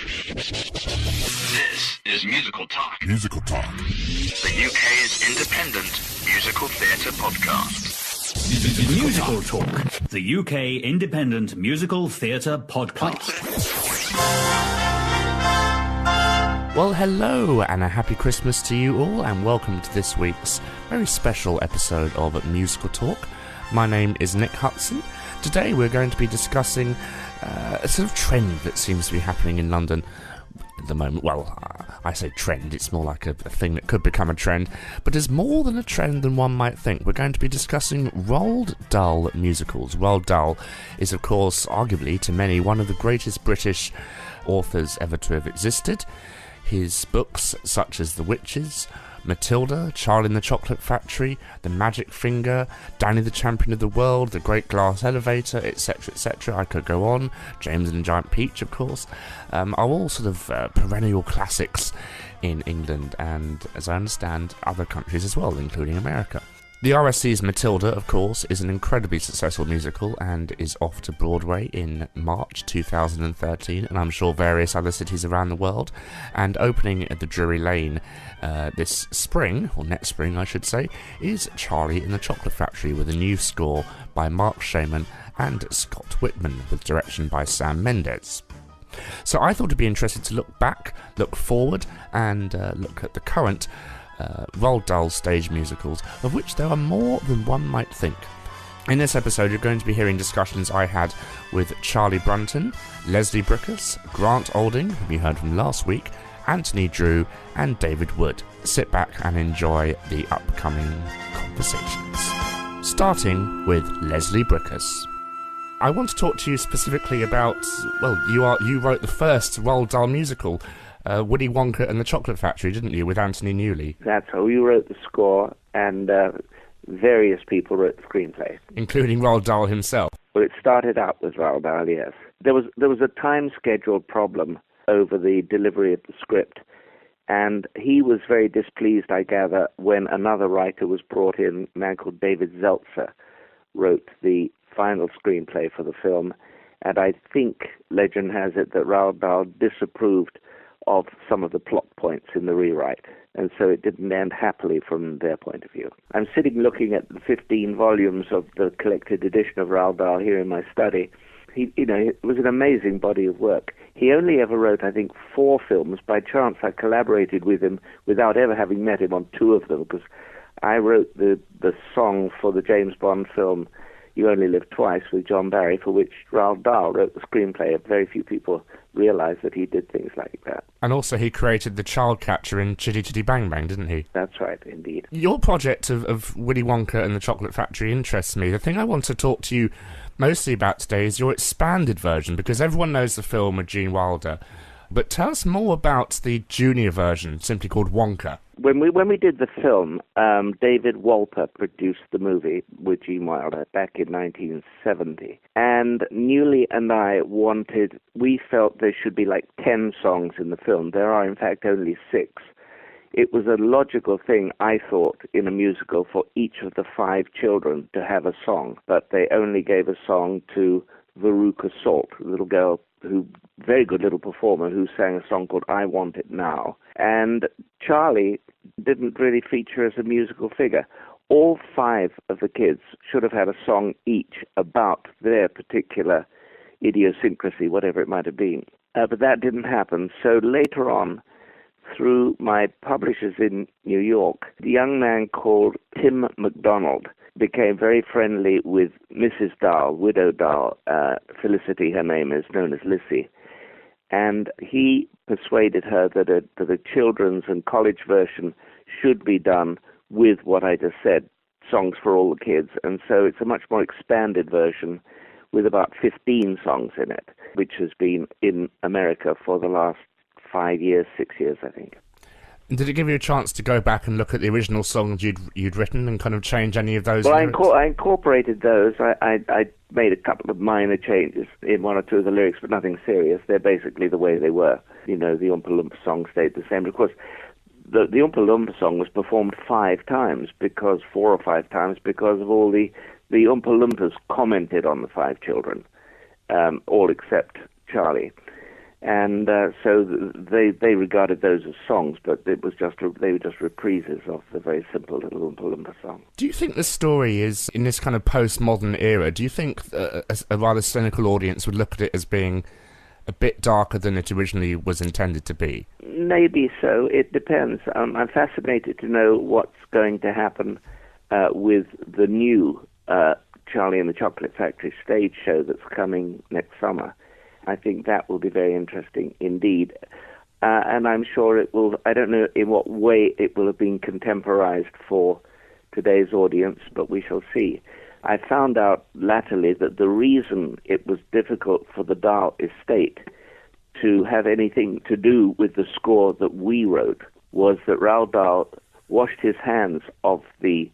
This is Musical Talk. Musical Talk. The UK's independent musical theatre podcast. Musical Talk. The UK independent musical theatre podcast. Well, hello and a happy Christmas to you all, and welcome to this week's very special episode of Musical Talk. My name is Nick Hutson. Today we're going to be discussing a sort of trend that seems to be happening in London at the moment. Well, I say trend, it's more like a thing that could become a trend, but is more than a trend than one might think. We're going to be discussing Roald Dahl musicals. Roald Dahl is, of course, arguably to many, one of the greatest British authors ever to have existed. His books, such as The Witches, Matilda, Charlie and the Chocolate Factory, The Magic Finger, Danny the Champion of the World, The Great Glass Elevator, etc., etc. I could go on. James and the Giant Peach, of course, are all sort of perennial classics in England and, as I understand, other countries as well, including America. The RSC's Matilda, of course, is an incredibly successful musical and is off to Broadway in March 2013, and I'm sure various other cities around the world, and opening at the Drury Lane this spring, or next spring I should say, is Charlie and the Chocolate Factory, with a new score by Mark Shaman and Scott Whitman, with direction by Sam Mendes. So I thought it'd be interesting to look back, look forward, and look at the current Roald Dahl stage musicals, of which there are more than one might think. In this episode, you're going to be hearing discussions I had with Charles Brunton, Leslie Bricusse, Grant Olding, whom you heard from last week, Anthony Drewe, and David Wood. Sit back and enjoy the upcoming conversations. Starting with Leslie Bricusse. I want to talk to you specifically about, well, you wrote the first Roald Dahl musical, Willy Wonka and the Chocolate Factory, didn't you, with Anthony Newley? That's how you wrote the score, and various people wrote the screenplay. Including Roald Dahl himself? Well, it started out with Roald Dahl, yes. There was a time schedule problem over the delivery of the script, and he was very displeased, I gather, when another writer was brought in, a man called David Zeltzer, wrote the final screenplay for the film, and I think legend has it that Roald Dahl disapproved of some of the plot points in the rewrite, and so it didn't end happily from their point of view. I'm sitting looking at the 15 volumes of the collected edition of Roald Dahl here in my study. It was an amazing body of work. He only ever wrote, I think, 4 films. By chance, I collaborated with him without ever having met him on 2 of them, because I wrote the song for the James Bond film You Only Live Twice with John Barry, for which Roald Dahl wrote the screenplay. Very few people realize that he did things like that. And also he created the child catcher in Chitty Chitty Bang Bang, didn't he? That's right, indeed. Your project of Willy Wonka and the Chocolate Factory interests me. The thing I want to talk to you mostly about today is your expanded version, because everyone knows the film with Gene Wilder. But tell us more about the junior version, simply called Wonka. When we did the film, David Wolper produced the movie with Gene Wilder back in 1970. And Newley and I we felt there should be like 10 songs in the film. There are, in fact, only 6. It was a logical thing, I thought, in a musical for each of the 5 children to have a song. But they only gave a song to Veruca Salt, a little girl very good little performer who sang a song called I Want It Now. And Charlie didn't really feature as a musical figure. All 5 of the kids should have had a song each about their particular idiosyncrasy, whatever it might have been. But that didn't happen. So later on, through my publishers in New York, the young man called Tim MacDonald became very friendly with Mrs. Dahl, Widow Dahl, Felicity, her name is, known as Lissy. And he persuaded her that a children's and college version should be done with what I just said, songs for all the kids. And so it's a much more expanded version with about 15 songs in it, which has been in America for the last 6 years, I think. Did it give you a chance to go back and look at the original songs you'd written and kind of change any of those? Well, I incorporated those. I made a couple of minor changes in 1 or 2 of the lyrics, but nothing serious. They're basically the way they were. The Oompa Loompa song stayed the same. But of course, the Oompa Loompa song was performed 4 or 5 times, because of all the Oompa Loompas commented on the 5 children, all except Charlie. And they regarded those as songs, but they were just reprises of the very simple little Oompa Loompa song. Do you think the story is, in this kind of postmodern era, do you think a rather cynical audience would look at it as being a bit darker than it originally was intended to be? Maybe so. It depends. I'm fascinated to know what's going to happen with the new Charlie and the Chocolate Factory stage show that's coming next summer. I think that will be very interesting indeed. And I'm sure it will, I don't know in what way it will have been contemporized for today's audience, but we shall see. I found out latterly that the reason it was difficult for the Dahl estate to have anything to do with the score that we wrote was that Roald Dahl washed his hands of the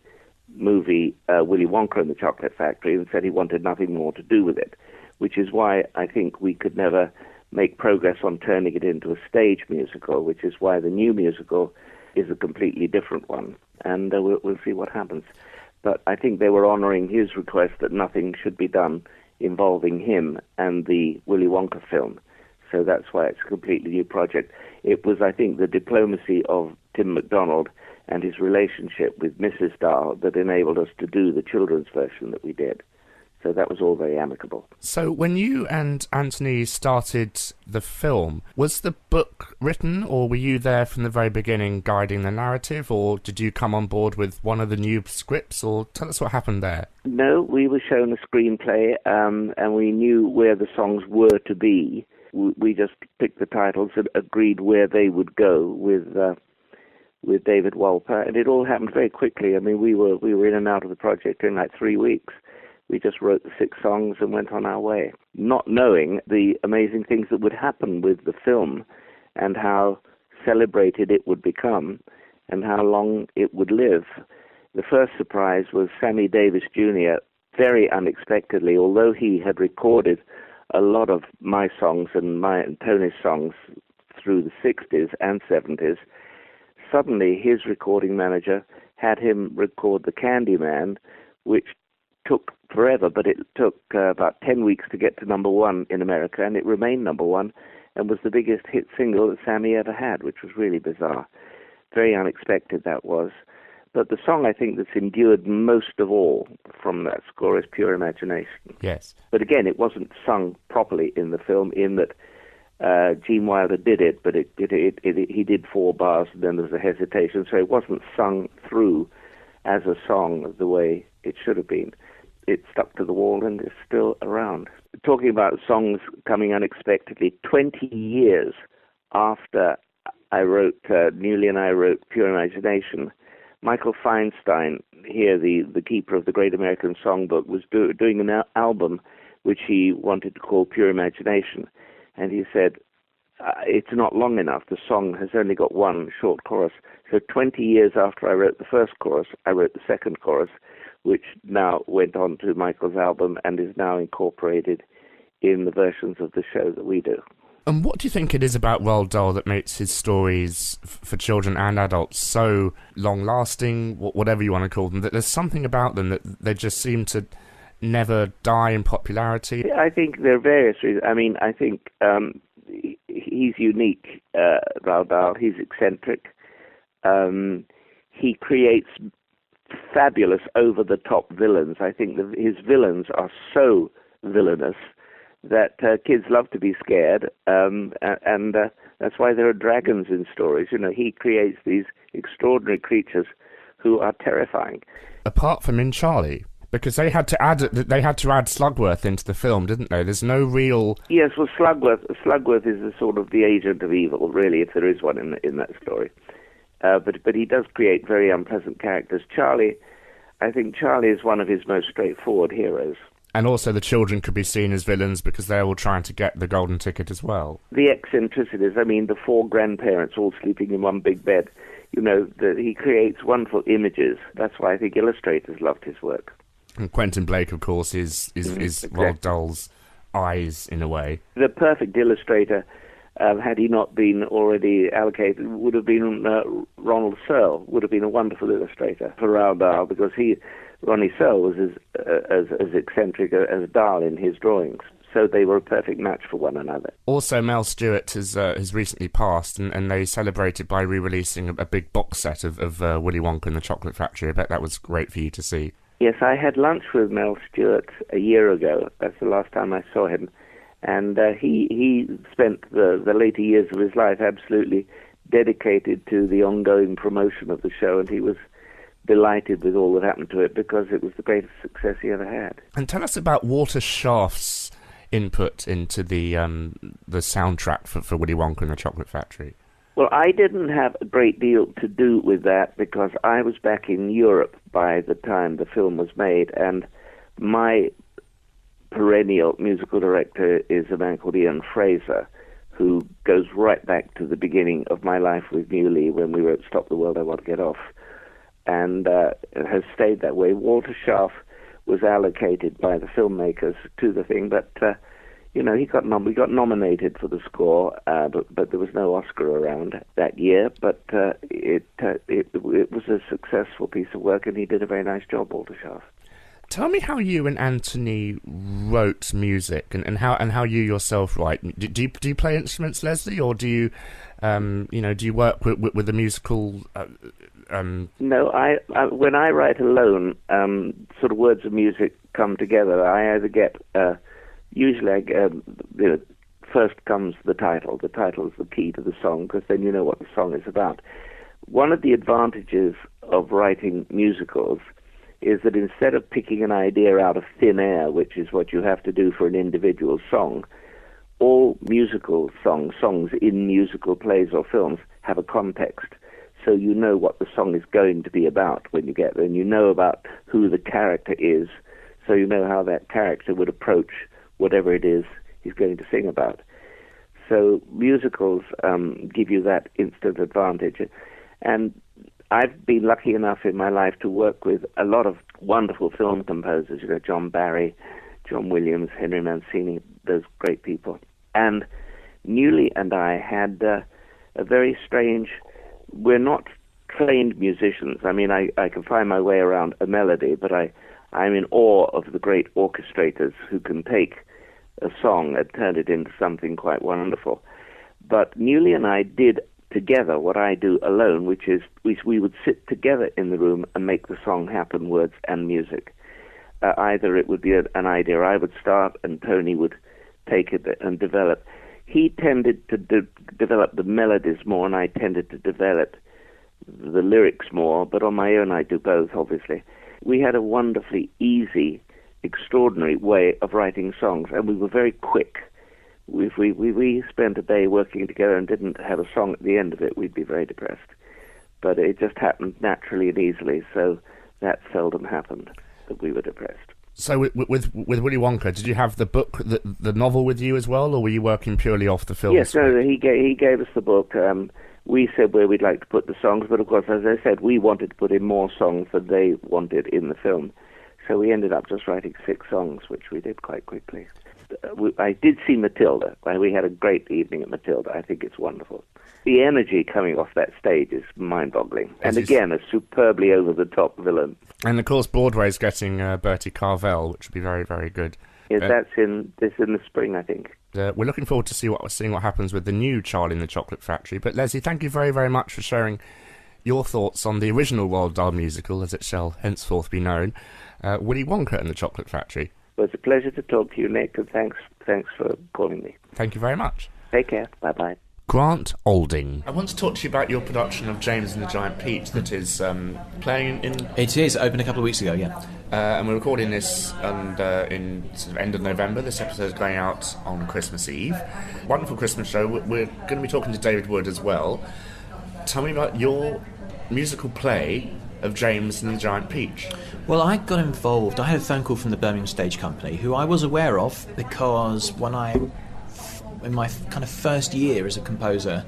movie Willy Wonka and the Chocolate Factory and said he wanted nothing more to do with it, which is why I think we could never make progress on turning it into a stage musical, which is why the new musical is a completely different one. And we'll see what happens. But I think they were honoring his request that nothing should be done involving him and the Willy Wonka film. So that's why it's a completely new project. It was, I think, the diplomacy of Tim MacDonald and his relationship with Mrs. Dahl that enabled us to do the children's version that we did. So that was all very amicable. So when you and Anthony started the film, was the book written, or were you there from the very beginning guiding the narrative, or did you come on board with one of the new scripts, or tell us what happened there? No, we were shown a screenplay, and we knew where the songs were to be. We just picked the titles and agreed where they would go with David Wolper, and it all happened very quickly. I mean, we were in and out of the project in like 3 weeks. We just wrote the 6 songs and went on our way, not knowing the amazing things that would happen with the film and how celebrated it would become and how long it would live. The first surprise was Sammy Davis Jr., very unexpectedly, although he had recorded a lot of my songs and Tony's songs through the 60s and 70s, suddenly his recording manager had him record The Candyman, which took forever, but it took about 10 weeks to get to number 1 in America, and it remained number 1 and was the biggest hit single that Sammy ever had, which was really bizarre. Very unexpected that was. But the song I think that's endured most of all from that score is Pure Imagination. Yes. But again, it wasn't sung properly in the film in that Gene Wilder did it, but he did 4 bars and then there was a hesitation, so it wasn't sung through as a song the way it should have been. It stuck to the wall and is still around. Talking about songs coming unexpectedly, 20 years after I wrote, Newley and I wrote Pure Imagination, Michael Feinstein, here the keeper of the Great American Songbook, was doing an album which he wanted to call Pure Imagination. And he said, it's not long enough. The song has only got 1 short chorus. So 20 years after I wrote the first chorus, I wrote the second chorus, which now went on to Michael's album and is now incorporated in the versions of the show that we do. And what do you think it is about Roald Dahl that makes his stories for children and adults so long-lasting, whatever you want to call them, that there's something about them that they just seem to never die in popularity? I think there are various reasons. I mean, I think he's unique, Roald Dahl. He's eccentric. He creates fabulous over-the-top villains. I think his villains are so villainous that kids love to be scared, and that's why there are dragons in stories. You know, he creates these extraordinary creatures who are terrifying. Apart from in Charlie, because they had to add Slugworth into the film, didn't they? There's no real... Yes, well, Slugworth is the sort of the agent of evil, really, if there is one in that story. But he does create very unpleasant characters. I think Charlie is one of his most straightforward heroes. And also the children could be seen as villains because they're all trying to get the golden ticket as well. The eccentricities, I mean, the 4 grandparents all sleeping in one big bed, you know, he creates wonderful images. That's why I think illustrators loved his work. And Quentin Blake, of course, is exactly. Roald Dahl's eyes, in a way. The perfect illustrator, had he not been already allocated, would have been Ronald Searle, would have been a wonderful illustrator for Roald Dahl, because Ronnie Searle was as eccentric as Dahl in his drawings. So they were a perfect match for one another. Also, Mel Stewart has recently passed, and they celebrated by re-releasing a big box set of Willy Wonka and the Chocolate Factory. I bet that was great for you to see. Yes, I had lunch with Mel Stewart a year ago. That's the last time I saw him. And he spent the later years of his life absolutely dedicated to the ongoing promotion of the show, and he was delighted with all that happened to it because it was the greatest success he ever had. And tell us about Walter Schaaf's input into the soundtrack for Willy Wonka and the Chocolate Factory. Well, I didn't have a great deal to do with that because I was back in Europe by the time the film was made, and my perennial musical director is a man called Ian Fraser, who goes right back to the beginning of my life with Muley when we wrote Stop the World, I Want to Get Off, and has stayed that way. Walter Schaaf was allocated by the filmmakers to the thing, but we got nominated for the score, but there was no Oscar around that year. But it was a successful piece of work, and he did a very nice job, Walter Schaaf. Tell me how you and Anthony wrote music, and how you yourself write. Do you play instruments, Leslie, or do you do you work with the musical? No, I when I write alone, sort of words of music come together. I either get usually first comes the title. The title is the key to the song because then you know what the song is about. One of the advantages of writing musicals is that instead of picking an idea out of thin air, which is what you have to do for an individual song, all musical songs in musical plays or films have a context. So you know what the song is going to be about when you get there, and you know about who the character is, so you know how that character would approach whatever it is he's going to sing about. So musicals give you that instant advantage. And I've been lucky enough in my life to work with a lot of wonderful film composers, John Barry, John Williams, Henry Mancini, those great people. And Newley and I had a very strange... We're not trained musicians. I mean, I can find my way around a melody, but I'm in awe of the great orchestrators who can take a song and turn it into something quite wonderful. But Newley and I did together what I do alone, which is we would sit together in the room and make the song happen, words and music. Either it would be an idea I would start and Tony would take it and develop. He tended to develop the melodies more, and I tended to develop the lyrics more, but on my own I do both, obviously. We had a wonderfully easy, extraordinary way of writing songs, and we were very quick. If we spent a day working together and didn't have a song at the end of it, we'd be very depressed. But it just happened naturally and easily, so that seldom happened, that we were depressed. So with Willy Wonka, did you have the book, the novel with you as well, or were you working purely off the film? Yes, no, he gave us the book. We said where we'd like to put the songs, but of course, as I said, we wanted to put in more songs than they wanted in the film. So we ended up just writing 6 songs, which we did quite quickly. I did see Matilda. We had a great evening at Matilda. I think it's wonderful. The energy coming off that stage is mind-boggling. And again, a superbly over-the-top villain. And of course, Broadway's getting Bertie Carvel, which would be very, very good. Yes, that's in the spring, I think. We're looking forward to seeing what happens with the new Charlie and the Chocolate Factory. But Leslie, thank you very, very much for sharing your thoughts on the original Roald Dahl musical, as it shall henceforth be known, Willy Wonka and the Chocolate Factory. Well, it's a pleasure to talk to you, Nick, and thanks for calling me. Thank you very much. Take care. Bye-bye. Grant Olding. I want to talk to you about your production of James and the Giant Peach that is playing in... It is. It opened a couple of weeks ago, yeah. And we're recording this in sort of end of November. This episode is going out on Christmas Eve. Wonderful Christmas show. We're going to be talking to David Wood as well. Tell me about your musical play of James and the Giant Peach. Well, I got involved. I had a phone call from the Birmingham Stage Company, who I was aware of because in my kind of first year as a composer,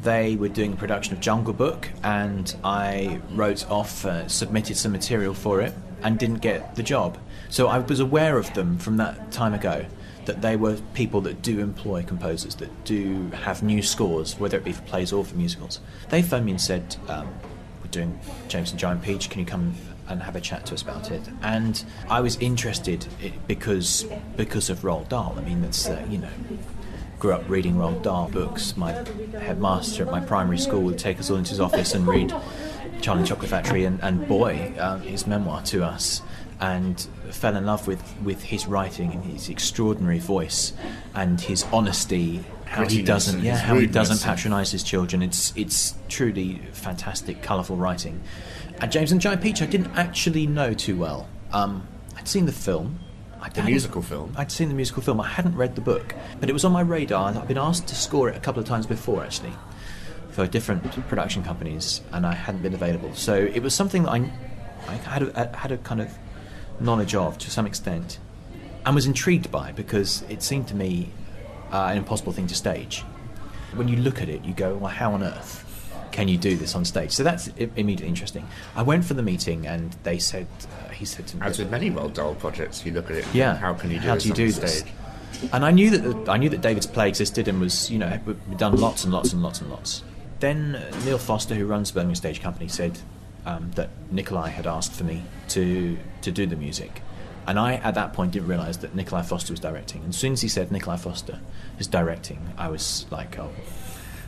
they were doing a production of Jungle Book, and I wrote off, submitted some material for it, and didn't get the job. So I was aware of them from that time ago, that they were people that do employ composers, that do have new scores, whether it be for plays or for musicals. They phoned me and said, we're doing James and Giant Peach, can you come and have a chat to us about it. And I was interested because of Roald Dahl. I mean, that's grew up reading Roald Dahl books. My headmaster at my primary school would take us all into his office and read Charlie and the Chocolate Factory and Boy, his memoir, to us, and fell in love with his writing and his extraordinary voice and his honesty. How he doesn't patronise his children. It's truly fantastic, colourful writing. And James and the Giant Peach, I didn't actually know too well. I'd seen the film. The musical film? I'd seen the musical film. I hadn't read the book, but it was on my radar. I'd been asked to score it a couple of times before, actually, for different production companies, and I hadn't been available. So it was something that I had a kind of knowledge of to some extent, and was intrigued by, because it seemed to me an impossible thing to stage. When you look at it, you go, well, how on earth can you do this on stage? So that's immediately interesting. I went for the meeting, and he said to me, as with many Roald Dahl projects, you look at it. Yeah, how can you do this? And I knew that David's play existed and was, we'd done lots and lots and lots and lots. Then Neil Foster, who runs Birmingham Stage Company, said that Nikolai had asked for me to do the music. And I, at that point, didn't realise that Nikolai Foster was directing. And as soon as he said Nikolai Foster is directing, I was like, oh,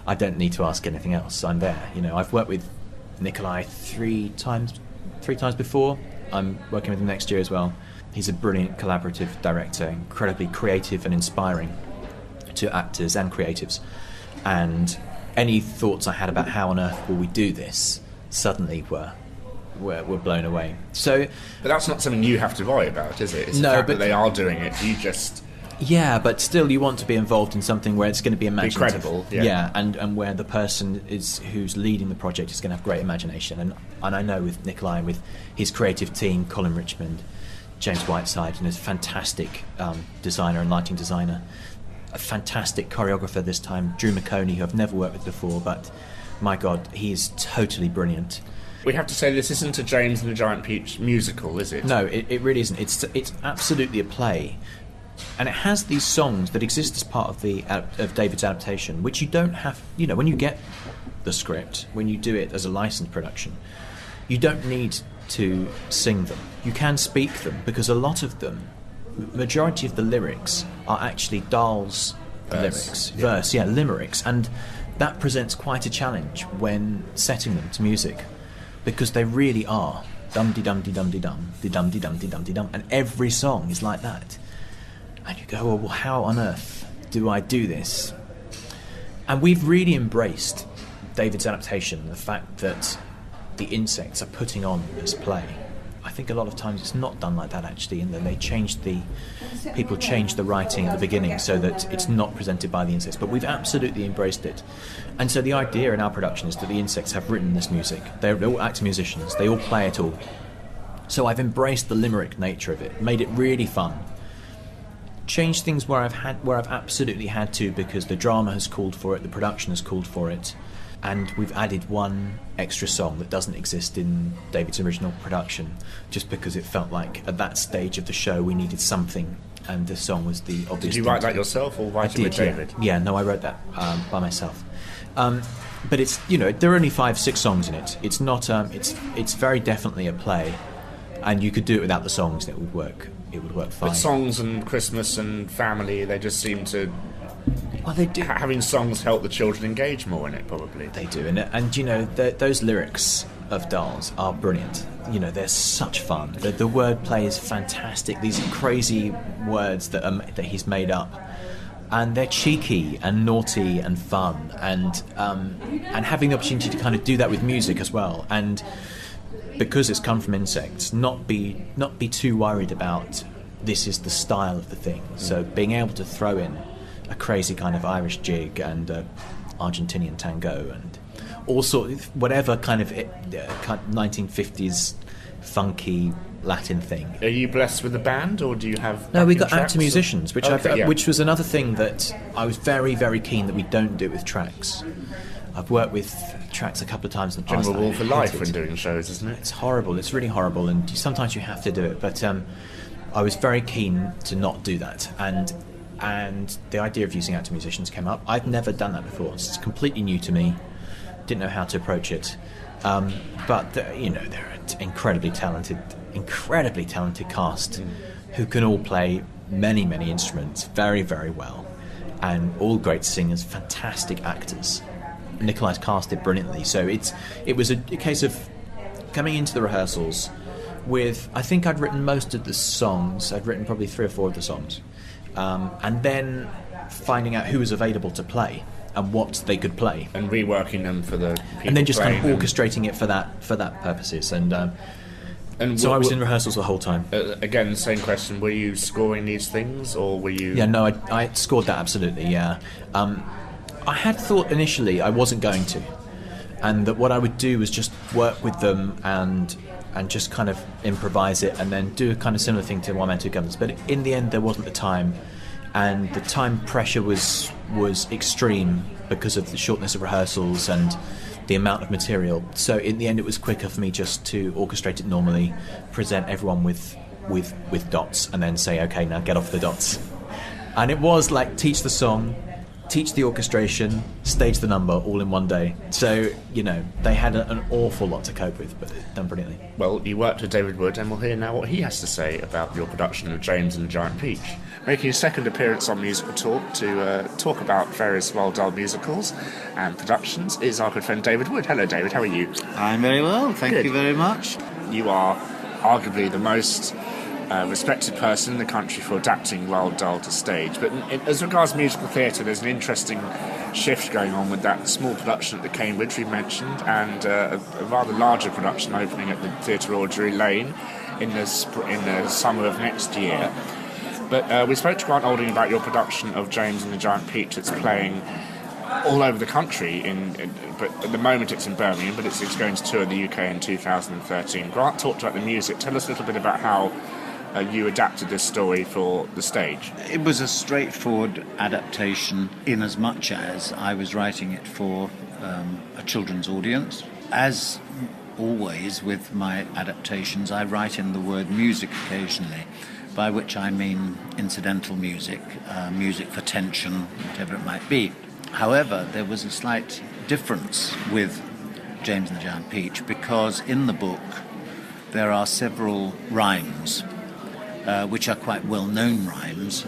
I don't need to ask anything else. I'm there. I've worked with Nikolai three times before. I'm working with him next year as well. He's a brilliant collaborative director, incredibly creative and inspiring to actors and creatives. And any thoughts I had about how on earth will we do this suddenly were blown away. So, but that's not something you have to worry about, is it? It's the fact that they are doing it. You just... Yeah, but still you want to be involved in something where it's going to be imaginative. Be credible, yeah. And where the person who's leading the project is going to have great imagination. And I know with Nikolai and with his creative team, Colin Richmond, James Whiteside, and his fantastic designer and lighting designer, a fantastic choreographer this time, Drewe McConey, who I've never worked with before, but my God, he is totally brilliant. We have to say this isn't a James and the Giant Peach musical, is it? No, it really isn't. It's absolutely a play. And it has these songs that exist as part of David's adaptation, which you don't have. When you get the script, when you do it as a licensed production, you don't need to sing them. You can speak them, because a lot of them, majority of the lyrics are actually Dahl's limericks, and that presents quite a challenge when setting them to music, because they really are dum-de-dum-de-dum-de-dum, de-dum-de-dum-de-dum-de-dum, and every song is like that. And you go, well, how on earth do I do this? And we've really embraced David's adaptation, the fact that the insects are putting on this play. I think a lot of times it's not done like that, actually, and then people change the writing at the beginning so that it's not presented by the insects. But we've absolutely embraced it. And so the idea in our production is that the insects have written this music. They're all actor musicians. They all play it all. So I've embraced the limerick nature of it, made it really fun. Changed things where I've absolutely had to, because the drama has called for it, the production has called for it, and we've added one extra song that doesn't exist in David's original production, just because it felt like at that stage of the show we needed something, and this song was the obvious. Did you write that yourself or write it with David? Yeah, no, I wrote that by myself. But it's there are only 5-6 songs in it. It's not. It's very definitely a play, and you could do it without the songs, and it would work. It would work fine. But songs and Christmas and family, they just seem to... Well, they do. Having songs help the children engage more in it, probably. They do, and those lyrics of Dahl's are brilliant. They're such fun. The wordplay is fantastic. These crazy words that he's made up, and they're cheeky and naughty and fun, and having the opportunity to kind of do that with music as well, and because it's come from insects, not be too worried about this is the style of the thing. So being able to throw in a crazy kind of Irish jig and Argentinian tango and all sorts, whatever kind of 1950s funky Latin thing. Are you blessed with a band, or do you have... No, we got actor musicians, which was another thing that I was very, very keen that we don't do with tracks. I've worked with tracks a couple of times in the past. General rule for life when doing shows, isn't it? It's horrible. It's really horrible, and sometimes you have to do it. But I was very keen to not do that, and the idea of using actor musicians came up. I've never done that before. It's completely new to me. didn't know how to approach it. But they're an incredibly talented cast who can all play many, many instruments very, very well, and all great singers, fantastic actors. Nikolai's cast it brilliantly. So it was a case of coming into the rehearsals with, I think I'd written most of the songs. I'd written probably 3 or 4 of the songs, and then finding out who was available to play and what they could play, and reworking them for the people, and then just kind of orchestrating it for that purposes. And so I was in rehearsals the whole time. Again, same question. Were you scoring these things, or were you? Yeah, no, I scored that absolutely. Yeah, I had thought initially I wasn't going to, and that what I would do was just work with them and just kind of improvise it, and then do a kind of similar thing to One Man, Two Guns. But in the end, there wasn't the time, and the time pressure was extreme because of the shortness of rehearsals and the amount of material. So in the end, it was quicker for me just to orchestrate it normally, present everyone with dots, and then say, okay, now get off the dots. And it was like teach the song, teach the orchestration, stage the number, all in one day. So, they had an awful lot to cope with, but done brilliantly. Well, you worked with David Wood, and we'll hear now what he has to say about your production of James and the Giant Peach. Making his second appearance on Musical Talk to talk about various Roald Dahl musicals and productions is our good friend David Wood. Hello, David, how are you? I'm very well, thank you very much. You are arguably the most respected person in the country for adapting Roald Dahl to stage. But as regards musical theatre, there's an interesting shift going on with that small production at the Cambridge we mentioned, and a rather larger production opening at the Theatre Royal Drury Lane in the summer of next year. But we spoke to Grant Olding about your production of James and the Giant Peach. It's playing all over the country, but at the moment it's in Birmingham, but it's going to tour the UK in 2013. Grant talked about the music. Tell us a little bit about how you adapted this story for the stage. It was a straightforward adaptation in as much as I was writing it for a children's audience. As always with my adaptations, I write in the word music occasionally, by which I mean incidental music, music for tension, whatever it might be. However, there was a slight difference with James and the Giant Peach, because in the book there are several rhymes, which are quite well-known rhymes,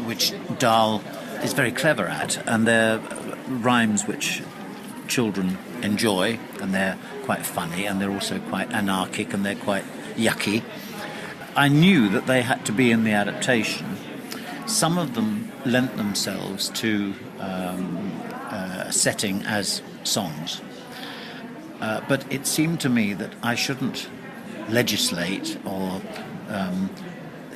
which Dahl is very clever at, and they're rhymes which children enjoy, and they're quite funny, and they're also quite anarchic, and they're quite yucky. I knew that they had to be in the adaptation. Some of them lent themselves to a setting as songs, but it seemed to me that I shouldn't legislate or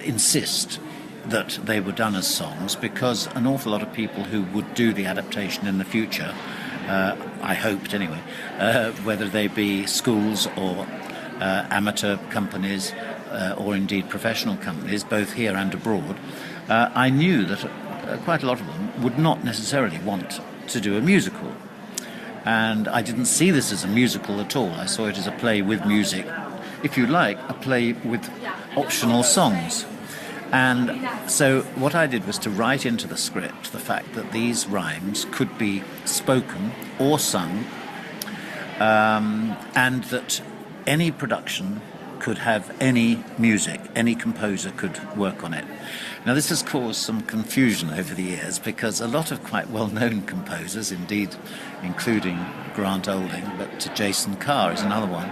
insist that they were done as songs, because an awful lot of people who would do the adaptation in the future, I hoped anyway, whether they be schools or amateur companies, or indeed professional companies, both here and abroad, I knew that quite a lot of them would not necessarily want to do a musical. And I didn't see this as a musical at all. I saw it as a play with music, if you like, a play with optional songs. And so what I did was to write into the script the fact that these rhymes could be spoken or sung, and that any production could have any music, any composer could work on it. Now this has caused some confusion over the years, because a lot of quite well-known composers, indeed including Grant Olding, but Jason Carr is another one,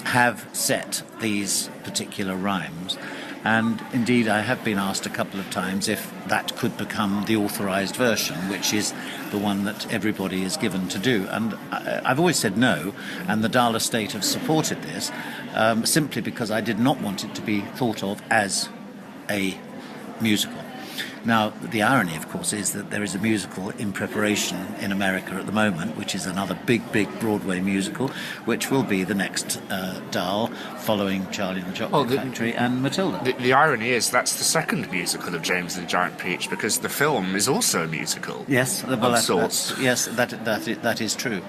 have set these particular rhymes. And indeed I have been asked a couple of times if that could become the authorised version, which is the one that everybody is given to do. And I've always said no, and the Dahl estate have supported this, simply because I did not want it to be thought of as a musical. Now, the irony, of course, is that there is a musical in preparation in America at the moment, which is another big Broadway musical, which will be the next Dahl, following Charlie and the Chocolate Factory and Matilda. The irony is that's the second musical of James and the Giant Peach, because the film is also a musical. Yes, well, that is true.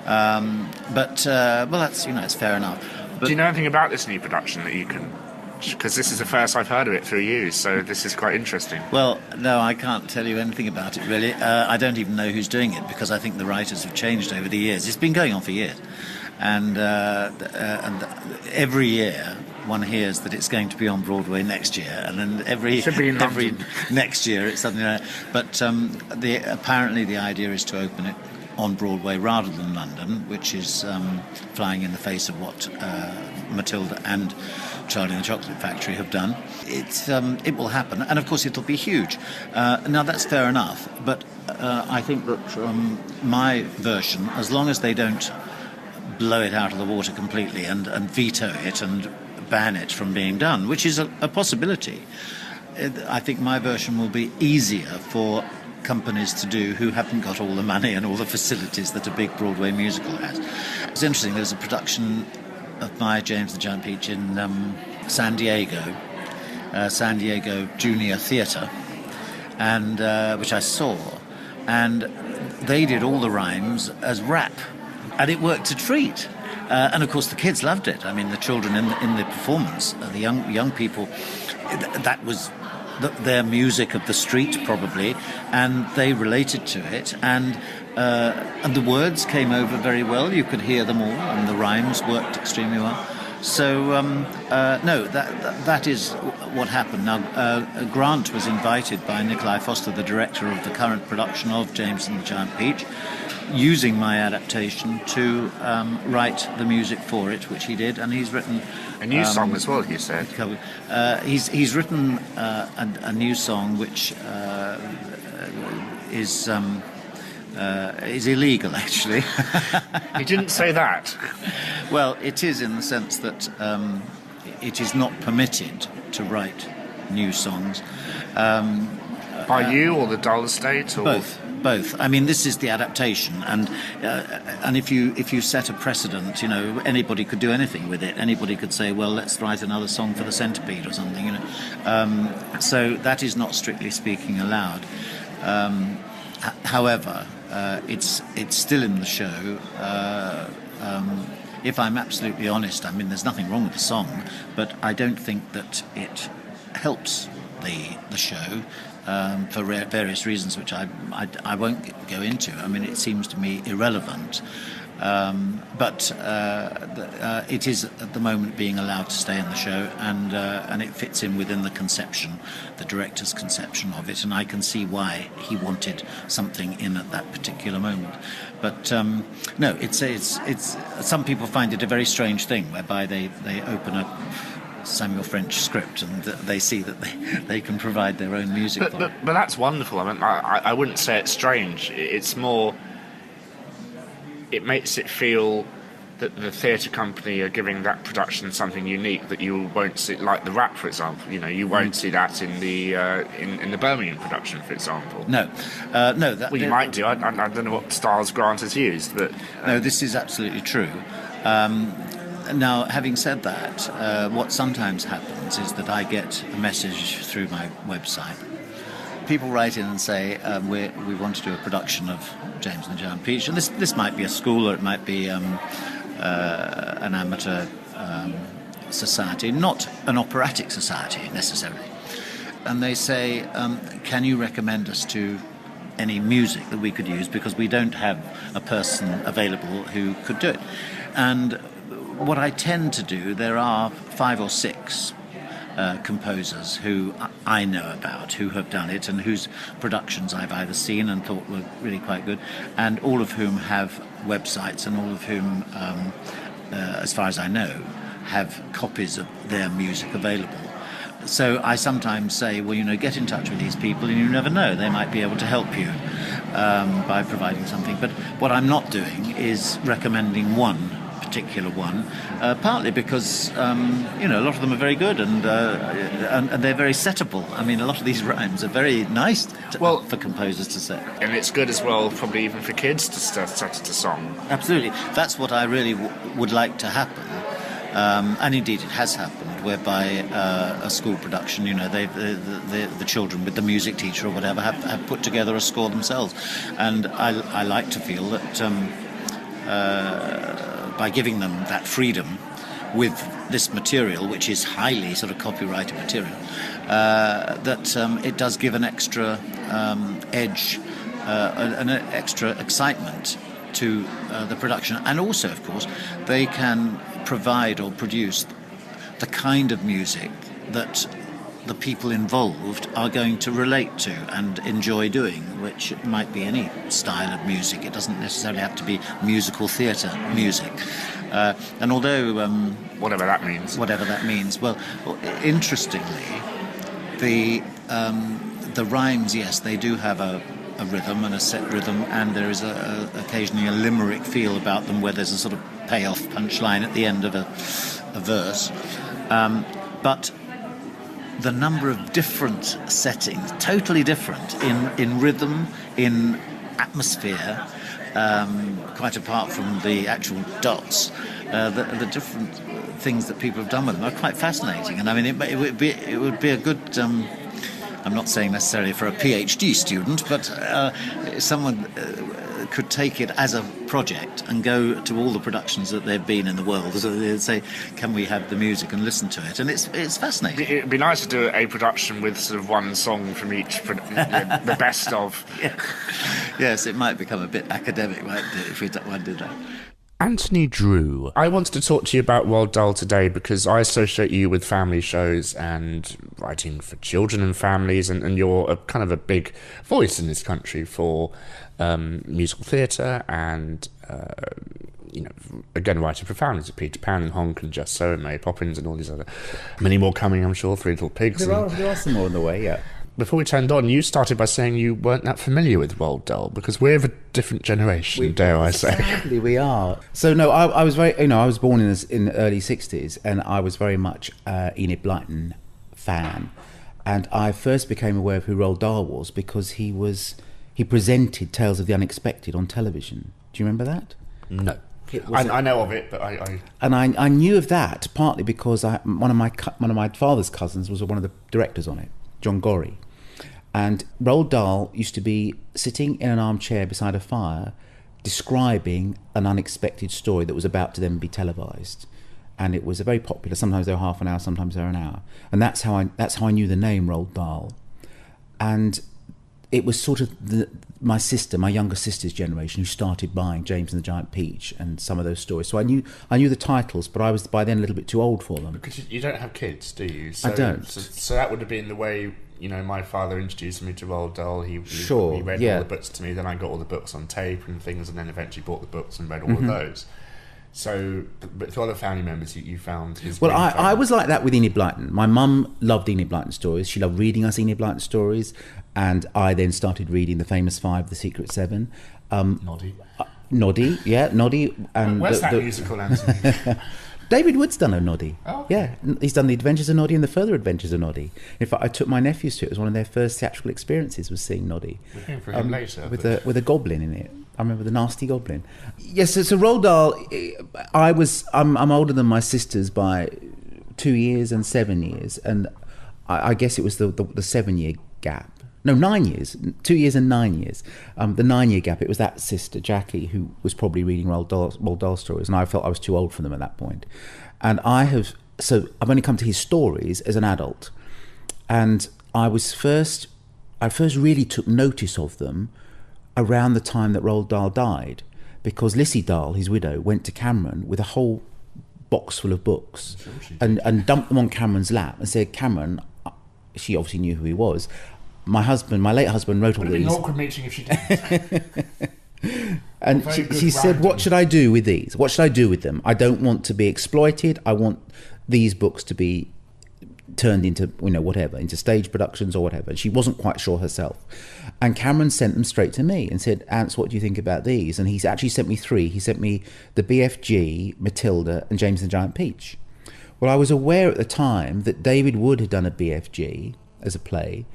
But that's, it's fair enough. But do you know anything about this new production that you can much? Because this is the first I've heard of it through you, so this is quite interesting. Well, no, I can't tell you anything about it, really. I don't even know who's doing it, because I think the writers have changed over the years. It's been going on for years. And every year one hears that it's going to be on Broadway next year, and then every next year it's something like that. But apparently the idea is to open it on Broadway rather than London, which is flying in the face of what Matilda and Charlie and the Chocolate Factory have done. It will happen, and of course it'll be huge. Now that's fair enough, but I think that my version, as long as they don't blow it out of the water completely and veto it and ban it from being done, which is a possibility, I think my version will be easier for companies to do who haven't got all the money and all the facilities that a big Broadway musical has. It's interesting, there was a production of my James the Giant Peach in San Diego Junior Theatre, and which I saw, and they did all the rhymes as rap, and it worked a treat. And of course the kids loved it. I mean, the children in the performance, the young people, that was their music of the street probably, and they related to it, and the words came over very well. You could hear them all, and the rhymes worked extremely well. So no, that is what happened. Now Grant was invited by Nikolai Foster, the director of the current production of James and the Giant Peach, using my adaptation to write the music for it, which he did, and he's written a new song as well. You said he's written a new song which is illegal, actually. He didn't say that. Well, it is in the sense that it is not permitted to write new songs by you or the Dahl estate, or both. I mean, this is the adaptation, and if you set a precedent, anybody could do anything with it. Anybody could say, well, let's write another song for the Centipede or something, So that is not strictly speaking allowed. However, it's still in the show. If I'm absolutely honest, I mean, there's nothing wrong with the song, but I don't think that it helps the show. For various reasons, which I won't go into. I mean, it seems to me irrelevant. But it is at the moment being allowed to stay in the show, and it fits in within the conception, the director's conception of it, and I can see why he wanted something in at that particular moment. But no, it's some people find it a very strange thing, whereby they open up Samuel French script and they see that they can provide their own music for it. But that's wonderful. I mean, I wouldn't say it's strange. It's more, it makes it feel that the theatre company are giving that production something unique that you won't see, like the rap, for example. You won't see that in the in the Birmingham production, for example. No. Well, you might do. I don't know what styles Grant has used, but no, this is absolutely true. Now, having said that, what sometimes happens is that I get a message through my website. People write in and say, we want to do a production of James and the Giant Peach. And this might be a school, or it might be an amateur society, not an operatic society necessarily. And they say, can you recommend us to any music that we could use, because we don't have a person available who could do it. And what I tend to do, there are 5 or 6 composers who I know about, who have done it, and whose productions I've either seen and thought were really quite good, and all of whom have websites, and all of whom, as far as I know, have copies of their music available. So I sometimes say, well, get in touch with these people, and you never know, they might be able to help you by providing something. But what I'm not doing is recommending one particular one, partly because a lot of them are very good, and they're very settable. I mean, a lot of these rhymes are very nice for composers to set. And it's good as well, probably even for kids to set it to song. Absolutely. That's what I really would like to happen. And indeed it has happened, whereby a school production, the children with the music teacher or whatever have put together a score themselves. And I like to feel that by giving them that freedom with this material, which is highly sort of copyrighted material, it does give an extra edge, an extra excitement to the production. And also, of course, they can provide or produce the kind of music that the people involved are going to relate to and enjoy doing, which might be any style of music. It doesn't necessarily have to be musical theatre music. And although... whatever that means. Whatever that means. Well, interestingly, the rhymes, yes, they do have a rhythm and a set rhythm, and there is occasionally a limerick feel about them where there's a sort of payoff punchline at the end of a verse. But the number of different settings, totally different in rhythm, in atmosphere, quite apart from the actual dots, the different things that people have done with them are quite fascinating. And I mean, it would be a good. I'm not saying necessarily for a PhD student, but someone could take it as a project and go to all the productions that they've been in the world. So they'd say, "Can we have the music and listen to it?" And it's fascinating. It'd be nice to do a production with sort of one song from each, the best of. Yeah. Yes, it might become a bit academic, mightn't it, if one did that. Anthony Drewe. I wanted to talk to you about Roald Dahl today because I associate you with family shows and writing for children and families, and you're a kind of a big voice in this country for musical theatre and, again, writing for families, Peter Pan and Honk and Just So and Mary Poppins and all these other... Many more coming, I'm sure, Three Little Pigs. There are some more on the way, yeah. Before we turned on, you started by saying you weren't that familiar with Roald Dahl because we're of a different generation, dare I say. Sadly, we are. So no, I was very, I was born in the early '60s, and I was very much Enid Blyton fan, and I first became aware of who Roald Dahl was because he presented Tales of the Unexpected on television. Do you remember that? No. I know of it, but I knew of that partly because one of my father's cousins was one of the directors on it, John Gorrie. And Roald Dahl used to be sitting in an armchair beside a fire describing an unexpected story that was about to then be televised. And it was a very popular, sometimes they were half an hour, sometimes they were an hour. And that's how I knew the name Roald Dahl. And it was sort of my younger sister's generation who started buying James and the Giant Peach and some of those stories. So I knew the titles, but I was by then a little bit too old for them. Because you don't have kids, do you? I don't. So that would have been the way, my father introduced me to Roald Dahl. He read all the books to me, then I got all the books on tape and things, and then eventually bought the books and read all of those. So, but to other family members, you found his... Well, I was like that with Enid Blyton. My mum loved Enid Blyton stories. She loved reading us Enid Blyton stories, and I then started reading The Famous Five, The Secret Seven. Noddy. Noddy, yeah, Noddy. And where's that musical, Anthony? David Wood's done a Noddy. Oh, okay. Yeah, he's done The Adventures of Noddy and The Further Adventures of Noddy. In fact, I took my nephews to it. It was one of their first theatrical experiences, was seeing Noddy. We're going for him later. With a goblin in it. I remember the nasty goblin. Yes, so Roald Dahl, I'm older than my sisters by 2 years and 7 years, and I guess it was the 7 year gap. No, 9 years. 2 years and 9 years. The 9 year gap, it was that sister, Jackie, who was probably reading Roald Dahl stories, and I felt I was too old for them at that point. And I've only come to his stories as an adult. And I first really took notice of them around the time that Roald Dahl died, because Lissy Dahl, his widow, went to Cameron with a whole box full of books and dumped them on Cameron's lap and said, Cameron, she obviously knew who he was, my late husband wrote all these. It would have been an awkward meeting if she didn't. And she said, what should I do with these? What should I do with them? I don't want to be exploited. I want these books to be turned into, whatever, into stage productions or whatever. She wasn't quite sure herself. And Cameron sent them straight to me and said, Ants, what do you think about these? And he's actually sent me 3. He sent me the BFG, Matilda, and James and the Giant Peach. Well, I was aware at the time that David Wood had done a BFG as a play,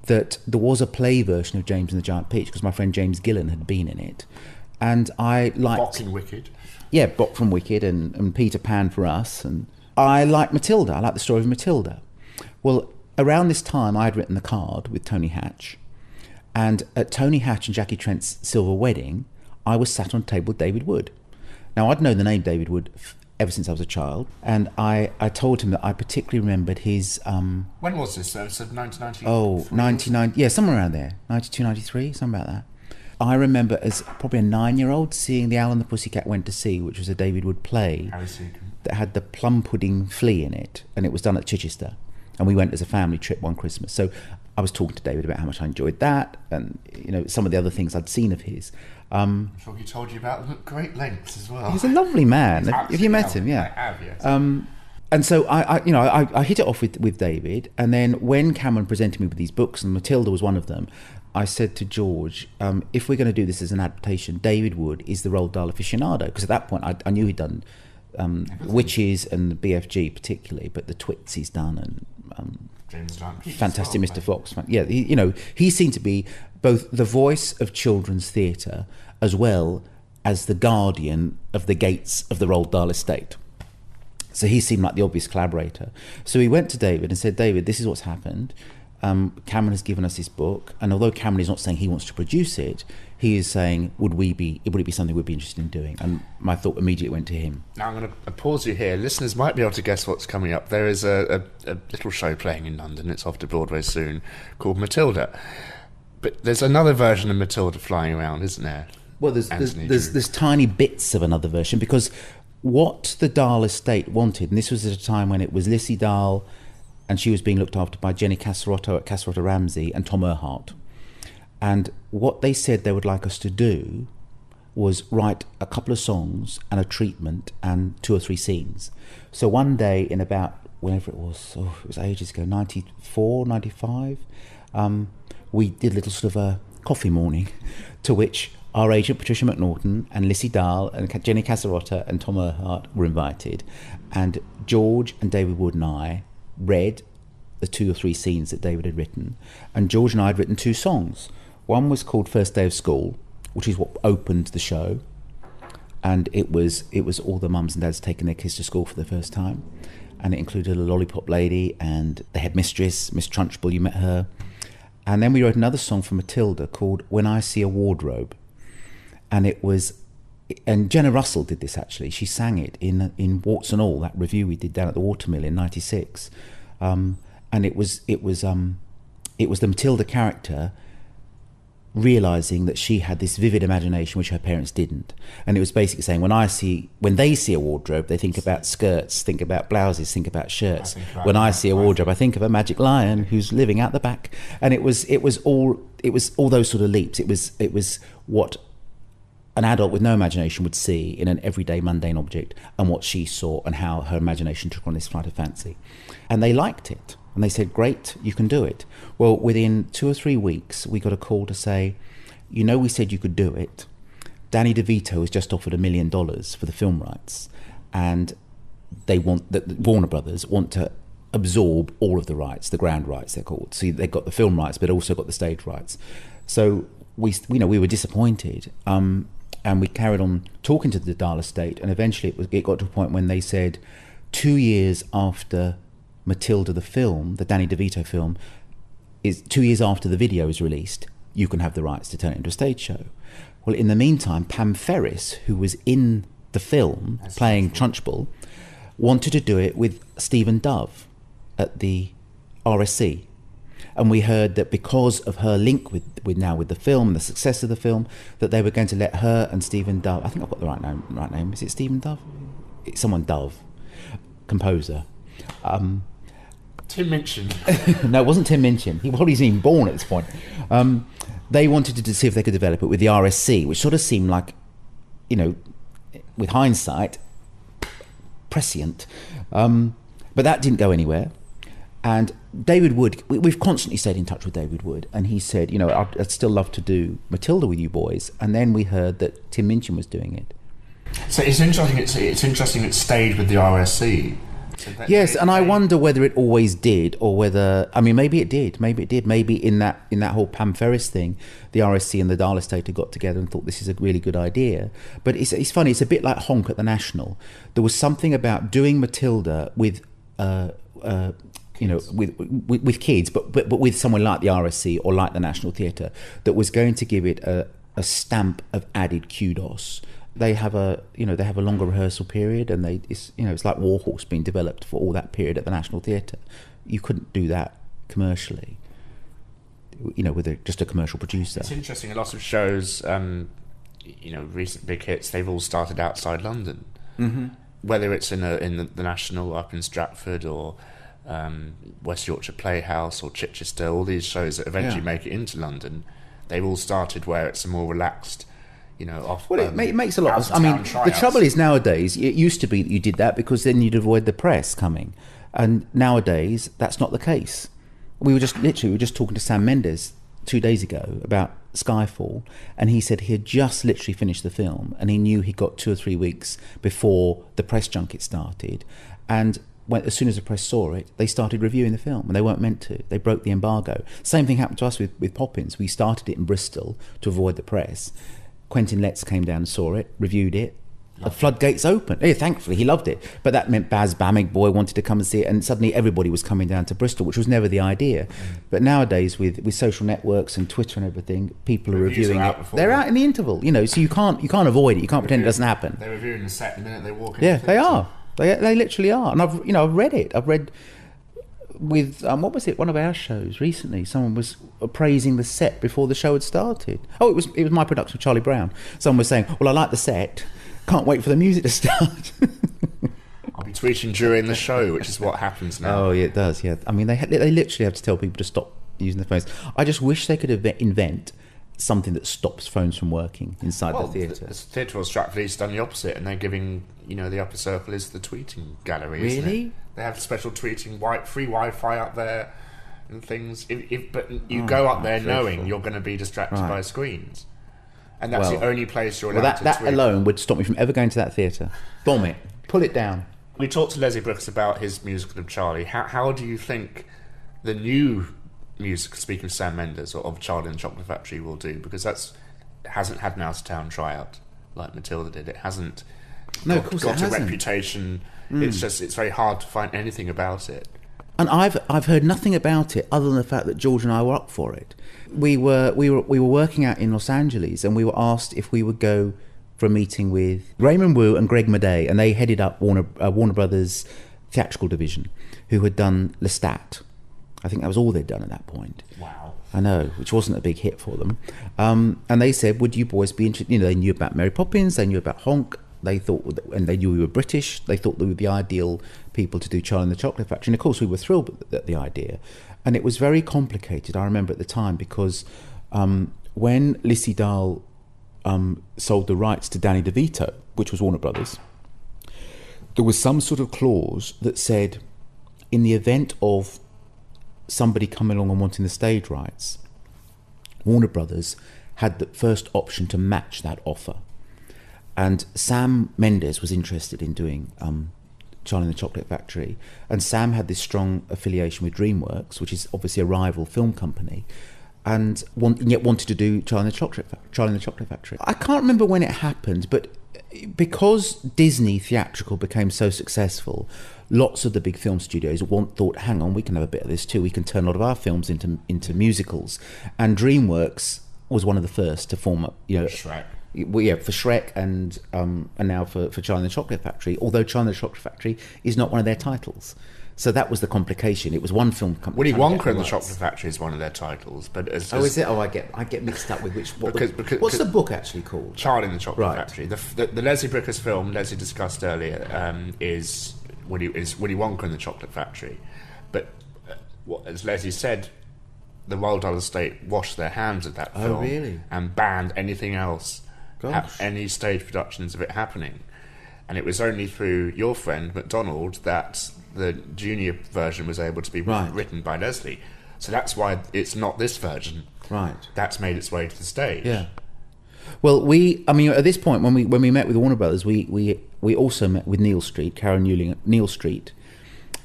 that there was a play version of James and the Giant Peach, because my friend James Gillan had been in it. And I liked... Bock in Wicked. Yeah, Bock from Wicked and Peter Pan for us. And I liked Matilda. I liked the story of Matilda. Well, around this time, I had written The Card with Tony Hatch. And at Tony Hatch and Jackie Trent's silver wedding, I was sat on a table with David Wood. Now, I'd known the name David Wood ever since I was a child. And I told him that I particularly remembered his... when was this? So 1990? Oh, 99... Yeah, somewhere around there. 92, 93, something about that. I remember as probably a 9-year-old seeing The Owl and the Pussycat Went to Sea, which was a David Wood play that had the plum pudding flea in it, and it was done at Chichester. And we went as a family trip one Christmas. So I was talking to David about how much I enjoyed that, and some of the other things I'd seen of his. I'm sure he told you about them at great lengths as well. He's a lovely man. If you met him, yeah. I have, yes. And so I hit it off with David, and then when Cameron presented me with these books, and Matilda was one of them, I said to George, if we're going to do this as an adaptation, David Wood is the Roald Dahl aficionado, because at that point I knew he'd done Witches and the BFG particularly, but the Twits he's done, and Fantastic Mr. Fox. Yeah, he seemed to be both the voice of children's theatre as well as the guardian of the gates of the Roald Dahl estate. So he seemed like the obvious collaborator. So he went to David and said, David, this is what's happened. Cameron has given us this book, and although Cameron is not saying he wants to produce it, he is saying, would it be something we'd be interested in doing? And my thought immediately went to him. Now I'm going to pause you here. Listeners might be able to guess what's coming up. There is a little show playing in London, it's off to Broadway soon, called Matilda. But there's another version of Matilda flying around, isn't there? Well, there's tiny bits of another version, because what the Dahl estate wanted, and this was at a time when it was Lissy Dahl, and she was being looked after by Jenny Casarotto at Casarotto Ramsey and Tom Erhardt. And what they said they would like us to do was write a couple of songs and a treatment and 2 or 3 scenes. So one day in about, whenever it was ages ago, 94, 95, we did a little sort of a coffee morning to which our agent Patricia McNaughton and Lissy Dahl and Jenny Casarotto and Tom Erhardt were invited. And George and David Wood and I read the 2 or 3 scenes that David had written, and George and I had written 2 songs. One was called First Day of School, which is what opened the show, and it was all the mums and dads taking their kids to school for the first time, and it included a lollipop lady and the headmistress, Miss Trunchbull, you met her. And then we wrote another song for Matilda called When I See a Wardrobe, and Jenna Russell did this actually. She sang it in Warts and All, that review we did down at the Watermill in '96, and it was the Matilda character realising that she had this vivid imagination which her parents didn't, and it was basically saying when they see a wardrobe, they think about skirts, think about blouses, think about shirts. When I see a wardrobe, I think of a magic lion who's living out the back, and it was all those sort of leaps. It was what an adult with no imagination would see in an everyday mundane object, and what she saw and how her imagination took on this flight of fancy. And they liked it, and they said, great, you can do it. Well, within 2 or 3 weeks we got a call to say, we said you could do it. Danny DeVito has just offered $1 million for the film rights, and Warner Brothers want to absorb all of the rights, the grand rights they're called. So they got the film rights but also got the stage rights. So we were disappointed, and we carried on talking to the Dahl estate, and eventually it got to a point when they said 2 years after Matilda the film, the Danny DeVito film, is 2 years after the video is released, you can have the rights to turn it into a stage show. Well, in the meantime, Pam Ferris, who was in the film playing Trunchbull, wanted to do it with Stephen Dove at the RSC. And we heard that because of her link with the film, the success of the film, that they were going to let her and Stephen Dove, I think I've got the right name. Is it Stephen Dove? It's someone Dove, composer. Tim Minchin. No, it wasn't Tim Minchin. He probably isn't even born at this point. They wanted to see if they could develop it with the RSC, which sort of seemed like, with hindsight, prescient. But that didn't go anywhere. And David Wood, we've constantly stayed in touch with David Wood, and he said, I'd still love to do Matilda with you boys. And then we heard that Tim Minchin was doing it. So it's interesting. It's interesting it stayed with the RSC. So yes, and I wonder whether it always did, or whether maybe it did. Maybe in that whole Pam Ferris thing, the RSC and the Dahl estate had got together and thought this is a really good idea. But it's funny. It's a bit like Honk at the National. There was something about doing Matilda with with kids, but with someone like the RSC or like the National Theatre, that was going to give it a stamp of added kudos they have a longer rehearsal period, and it's like Warhorse being developed for all that period at the National Theatre. You couldn't do that commercially, with just a commercial producer. It's interesting. A lot of shows, recent big hits, they've all started outside London. Mm-hmm. Whether it's in the National up in Stratford or West Yorkshire Playhouse or Chichester, all these shows that eventually make it into London, they've all started where it's a more relaxed, off. Well, it makes a lot of. I mean, the trouble is nowadays, it used to be that you did that because then you'd avoid the press coming, and nowadays that's not the case. We were just talking to Sam Mendes 2 days ago about Skyfall, and he said he had just literally finished the film, and he knew he got 2 or 3 weeks before the press junket started, and as soon as the press saw it, they started reviewing the film, and they weren't meant to. They broke the embargo. Same thing happened to us with Poppins. We started it in Bristol to avoid the press. Quentin Letts came down and saw it, reviewed it. The floodgates opened. Yeah, thankfully, he loved it. But that meant Baz Bamigboy wanted to come and see it, and suddenly everybody was coming down to Bristol, which was never the idea. But nowadays, with social networks and Twitter and everything, people are reviewing it. They're out in the interval, so you can't avoid it. You can't pretend it doesn't happen. They're reviewing the set the minute they walk in. Yeah, they are. They literally are. And I've read it. I've read with what was it? One of our shows recently. Someone was appraising the set before the show had started. Oh, it was my production of Charlie Brown. Someone was saying, "Well, I like the set. Can't wait for the music to start." I'll be tweeting during the show, which is what happens now. Oh, yeah, it does. Yeah, I mean, they literally have to tell people to stop using their phones. I just wish they could invent something that stops phones from working inside the theatre. The Theatre of Stratford East done the opposite, and they're giving, the upper circle is the tweeting gallery. Really? Isn't it? They have special tweeting, free Wi-Fi up there and things. But you go up there knowing you're going to be distracted by screens, and that's the only place you're allowed to tweet. That alone would stop me from ever going to that theatre. Bomb it, pull it down. We talked to Leslie Bricusse about his musical of Charlie. How do you think the new music, speaking of Sam Mendes, or of Charlie and the Chocolate Factory, will do? Because hasn't had an out-of-town tryout like Matilda did. It hasn't got a reputation. It's very hard to find anything about it. And I've heard nothing about it other than the fact that George and I were up for it. We were working out in Los Angeles, and we were asked if we would go for a meeting with Raymond Wu and Greg Madej, and they headed up Warner Brothers theatrical division, who had done Lestat. I think that was all they'd done at that point. Wow. I know, which wasn't a big hit for them. And they said, would you boys be interested? They knew about Mary Poppins, they knew about Honk, they thought, and they knew we were British, they thought they were the ideal people to do Charlie and the Chocolate Factory. And of course we were thrilled at the idea. And it was very complicated, I remember at the time, because when Lissy Dahl sold the rights to Danny DeVito, which was Warner Brothers, there was some sort of clause that said, in the event of somebody coming along and wanting the stage rights, Warner Brothers had the first option to match that offer. And Sam Mendes was interested in doing Charlie and the Chocolate Factory, and Sam had this strong affiliation with DreamWorks, which is obviously a rival film company, and yet wanted to do Charlie and the Chocolate Factory. I can't remember when it happened, but because Disney theatrical became so successful, lots of the big film studios thought, hang on, we can have a bit of this too. We can turn a lot of our films into musicals. And DreamWorks was one of the first to form up, Shrek. Well, yeah, for Shrek and now for Charlie and the Chocolate Factory. Although Charlie and the Chocolate Factory is not one of their titles. So that was the complication. It was one film company. Willy Wonka and the Chocolate Factory is one of their titles, but is it? Oh, I get mixed up with which. What's the book actually called? Charlie and the Chocolate Factory. The Leslie Bricusse film Leslie discussed earlier is Willy Wonka and the Chocolate Factory, but as Leslie said, the Roald Dahl estate washed their hands of that film and banned anything else, any stage productions of it happening. And it was only through your friend MacDonald that the junior version was able to be written by Leslie. So that's why it's not this version. Right. That's made its way to the stage. Yeah. Well, at this point, when we met with Warner Brothers, we also met with Neil Street,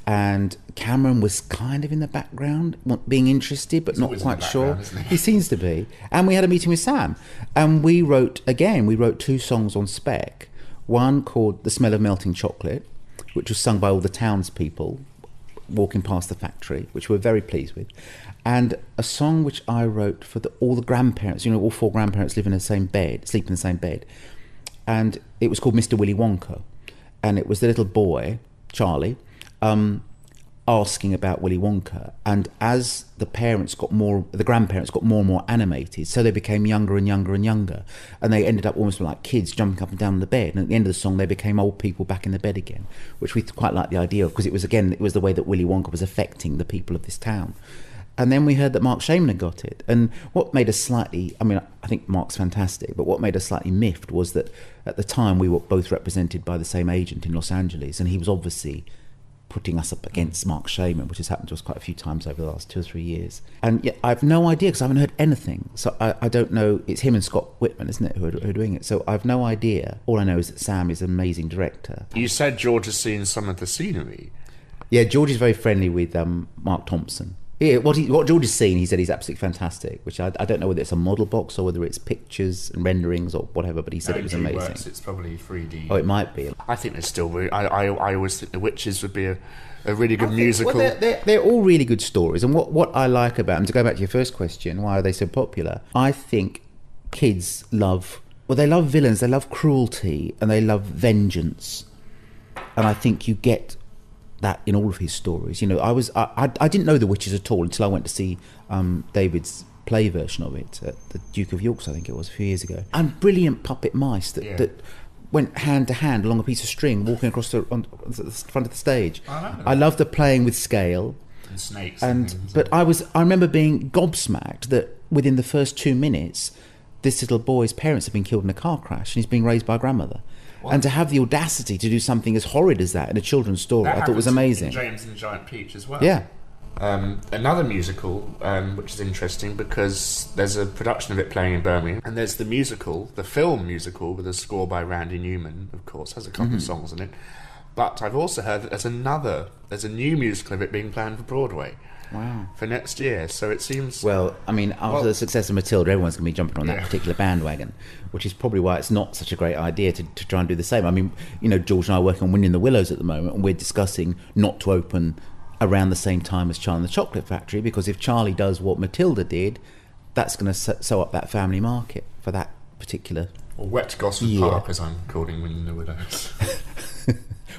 and Cameron was kind of in the background, being interested, but not quite sure. He seems to be. And we had a meeting with Sam, and we wrote 2 songs on spec. One called The Smell of Melting Chocolate, which was sung by all the townspeople walking past the factory, which we're very pleased with. And a song which I wrote for all the grandparents, all 4 grandparents sleep in the same bed, and it was called Mr. Willy Wonka, and it was the little boy, Charlie, asking about Willy Wonka, and as the grandparents got more and more animated, so they became younger and younger and younger, and they ended up almost like kids jumping up and down the bed, and at the end of the song they became old people back in the bed again, which we quite like the idea of, because it was the way that Willy Wonka was affecting the people of this town. And then we heard that Mark Shaman had got it, and what made us slightly, I mean, I think Mark's fantastic, but what made us slightly miffed was that at the time we were both represented by the same agent in Los Angeles, and he was obviously putting us up against Mark Shaman, which has happened to us quite a few times over the last 2 or 3 years. And yet I've no idea, because I haven't heard anything. So I don't know. It's him and Scott Whitman, isn't it, who are doing it? So I've no idea. All I know is that Sam is an amazing director. You said George has seen some of the scenery. Yeah, George is very friendly with Mark Thompson. Yeah, what George has seen, he said he's absolutely fantastic, which I don't know whether it's a model box or whether it's pictures and renderings or whatever, but he said it was amazing. Works, it's probably 3D. Oh, it might be. I think there's still... I always think The Witches would be a really good musical. Well, they're all really good stories, and what I like about them, to go back to your first question, why are they so popular? I think kids love... Well, they love villains, they love cruelty, and they love vengeance. And I think you get that in all of his stories. You know, I didn't know The Witches at all until I went to see David's play version of it at the Duke of York's, I think it was, a few years ago. And brilliant puppet mice that went hand to hand along a piece of string, walking across on the front of the stage. I love the playing with scale. And snakes. But I remember being gobsmacked that within the first 2 minutes, this little boy's parents had been killed in a car crash, and he's being raised by a grandmother. What? And to have the audacity to do something as horrid as that in a children's story, I thought was amazing. James and the Giant Peach as well. Yeah. Another musical, which is interesting because there's a production of it playing in Birmingham, and there's the musical, the film musical, with a score by Randy Newman, of course, has a couple of songs in it. But I've also heard that there's a new musical of it being planned for Broadway. Wow. For next year, so it seems... Well, I mean, after the success of Matilda, everyone's going to be jumping on that particular bandwagon, which is probably why it's not such a great idea to try and do the same. I mean, you know, George and I are working on Wind in the Willows at the moment, and we're discussing not to open around the same time as Charlie and the Chocolate Factory, because if Charlie does what Matilda did, that's going to sew up that family market for that particular or Wet Gosford Park, as I'm calling Wind in the Willows.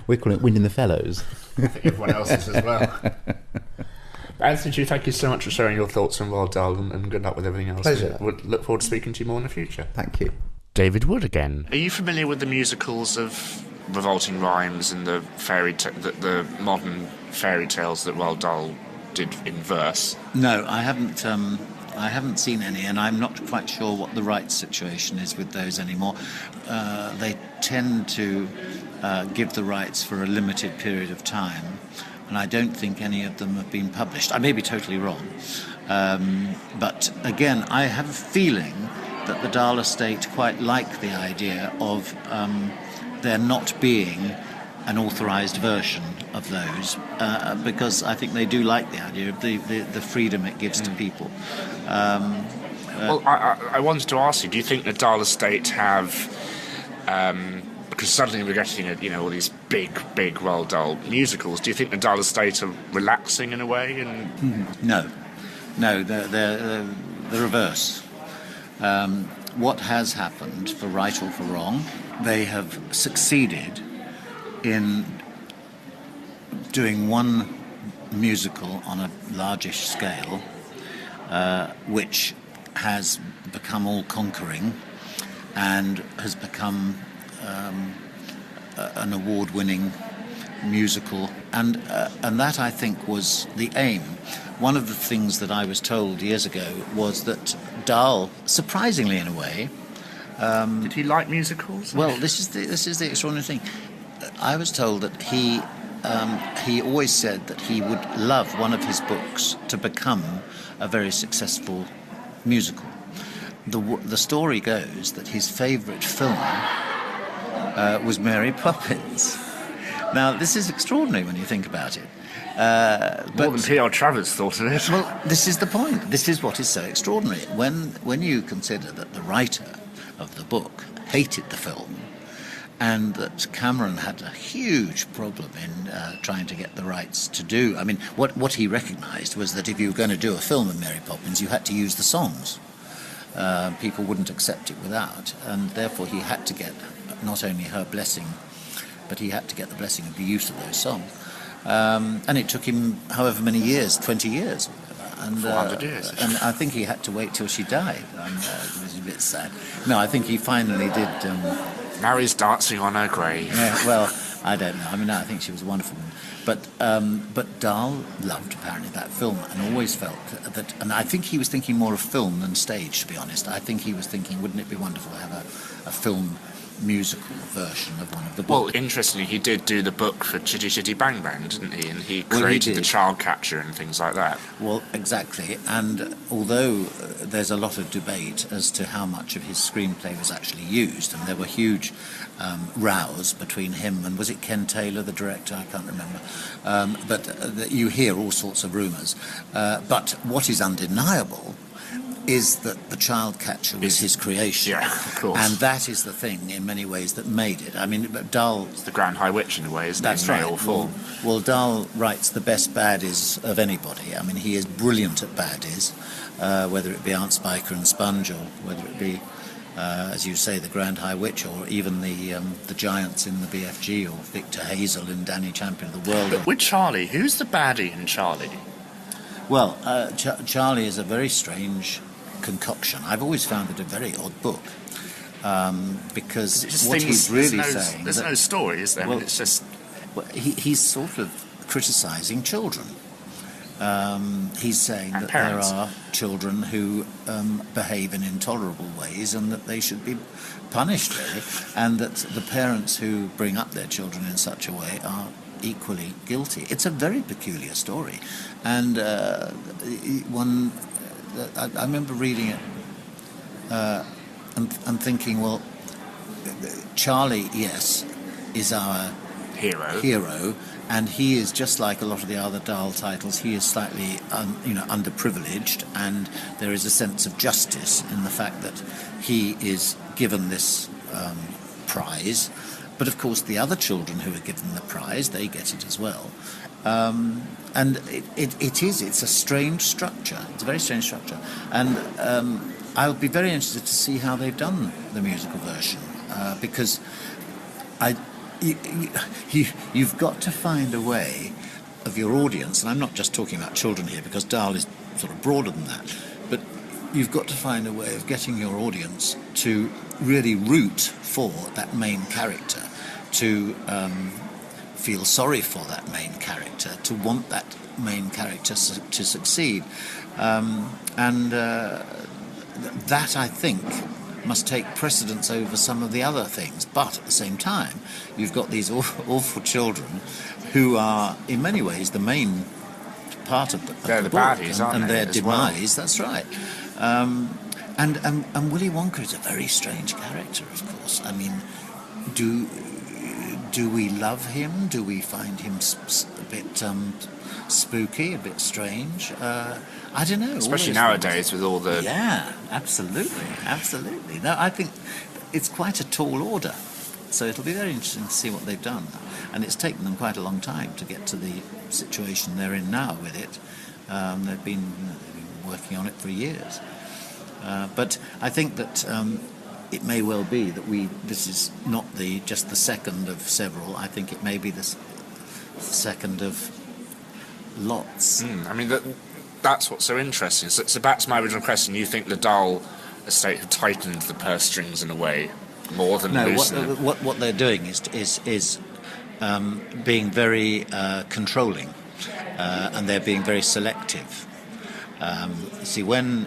We're calling it Wind in the Fellows. I think everyone else is as well. Anthony, thank you so much for sharing your thoughts on Roald Dahl, and good luck with everything else. Pleasure. We'll look forward to speaking to you more in the future. Thank you. David Wood again. Are you familiar with the musicals of Revolting Rhymes and the the modern fairy tales that Roald Dahl did in verse? No, I haven't seen any, and I'm not quite sure what the rights situation is with those anymore. They tend to give the rights for a limited period of time, and I don't think any of them have been published. I may be totally wrong. But again, I have a feeling that the Dahl estate quite like the idea of there not being an authorised version of those, because I think they do like the idea of the freedom it gives to people. Well, I wanted to ask you, do you think the Dahl estate have... because suddenly we're getting all these big Roald Dahl musicals. Do you think the Dahl estate are relaxing in a way? No, they're the reverse. What has happened, for right or for wrong, they have succeeded in doing one musical on a largish scale, which has become all-conquering and has become an award-winning musical, and that, I think, was the aim. One of the things that I was told years ago was that Dahl, surprisingly in a way... did he like musicals? Well, this is the extraordinary thing. I was told that he always said that he would love one of his books to become a very successful musical. The story goes that his favourite film was Mary Poppins. Now, this is extraordinary when you think about it. More than P.R. Travers thought of it. Well, this is the point. This is what is so extraordinary. When you consider that the writer of the book hated the film, and that Cameron had a huge problem in trying to get the rights to do... I mean, what he recognised was that if you were going to do a film of Mary Poppins, you had to use the songs. people wouldn't accept it without, and therefore he had to get not only her blessing, but he had to get the blessing of the use of those songs. And it took him however many years, 20 years. And, 400 years. And I think he had to wait till she died. It was a bit sad. No, I think he finally did... now he's dancing on her grave. Yeah, well, I don't know. I mean, I think she was a wonderful woman. But Dahl loved, apparently, that film and always felt that... And I think he was thinking more of film than stage, to be honest. I think he was thinking, wouldn't it be wonderful to have a film musical version of one of the books? Well, interestingly, he did do the book for Chitty Chitty Bang Bang, didn't he? And he created the child catcher and things like that. Well, exactly. And although there's a lot of debate as to how much of his screenplay was actually used, and there were huge rows between him and, was it Ken Taylor, the director? I can't remember. But you hear all sorts of rumours. But what is undeniable is that the child catcher was his creation. Yeah, of course. And that is the thing, in many ways, that made it. I mean, Dahl... It's the Grand High Witch, in a way, isn't it? That's right. Male form. Well, Dahl writes the best baddies of anybody. I mean, he is brilliant at baddies, whether it be Aunt Spiker and Sponge, or whether it be, as you say, the Grand High Witch, or even the giants in the BFG, or Victor Hazel in Danny Champion of the World. But with Charlie, who's the baddie in Charlie? Well, Charlie is a very strange concoction. I've always found it a very odd book, because what he's really saying... There's no story, is there? Well, I mean, it's just... Well, he's sort of criticising children. He's saying that parents. there are children who behave in intolerable ways and that they should be punished, really, and that the parents who bring up their children in such a way are equally guilty. It's a very peculiar story, and I remember reading it and thinking, well, Charlie, yes, is our hero, and he is just like a lot of the other Dahl titles. He is slightly, underprivileged, and there is a sense of justice in the fact that he is given this prize. But of course, the other children who are given the prize, they get it as well. And it's a strange structure. It's a very strange structure. And I'll be very interested to see how they've done the musical version, because you've got to find a way of your audience, and I'm not just talking about children here, because Dahl is sort of broader than that, but you've got to find a way of getting your audience to really root for that main character, to feel sorry for that main character, to want that main character to succeed. That, I think, must take precedence over some of the other things. But at the same time, you've got these awful children who are, in many ways, the main part of the book, baddies, aren't and they, their as demise. Well. That's right. And Willy Wonka is a very strange character, of course. I mean, do we love him? Do we find him a bit spooky, a bit strange? I don't know. Especially nowadays with all the... Yeah, absolutely. No, I think it's quite a tall order. So it'll be very interesting to see what they've done. And it's taken them quite a long time to get to the situation they're in now with it. They've been working on it for years. But I think that it may well be that this is not just the second of several. I think it may be the second of lots. I mean, that's what's so interesting. So back to my original question, you think the Dahl estate have tightened the purse strings in a way more than loosened them? What they're doing is being very controlling, and they're being very selective. See, when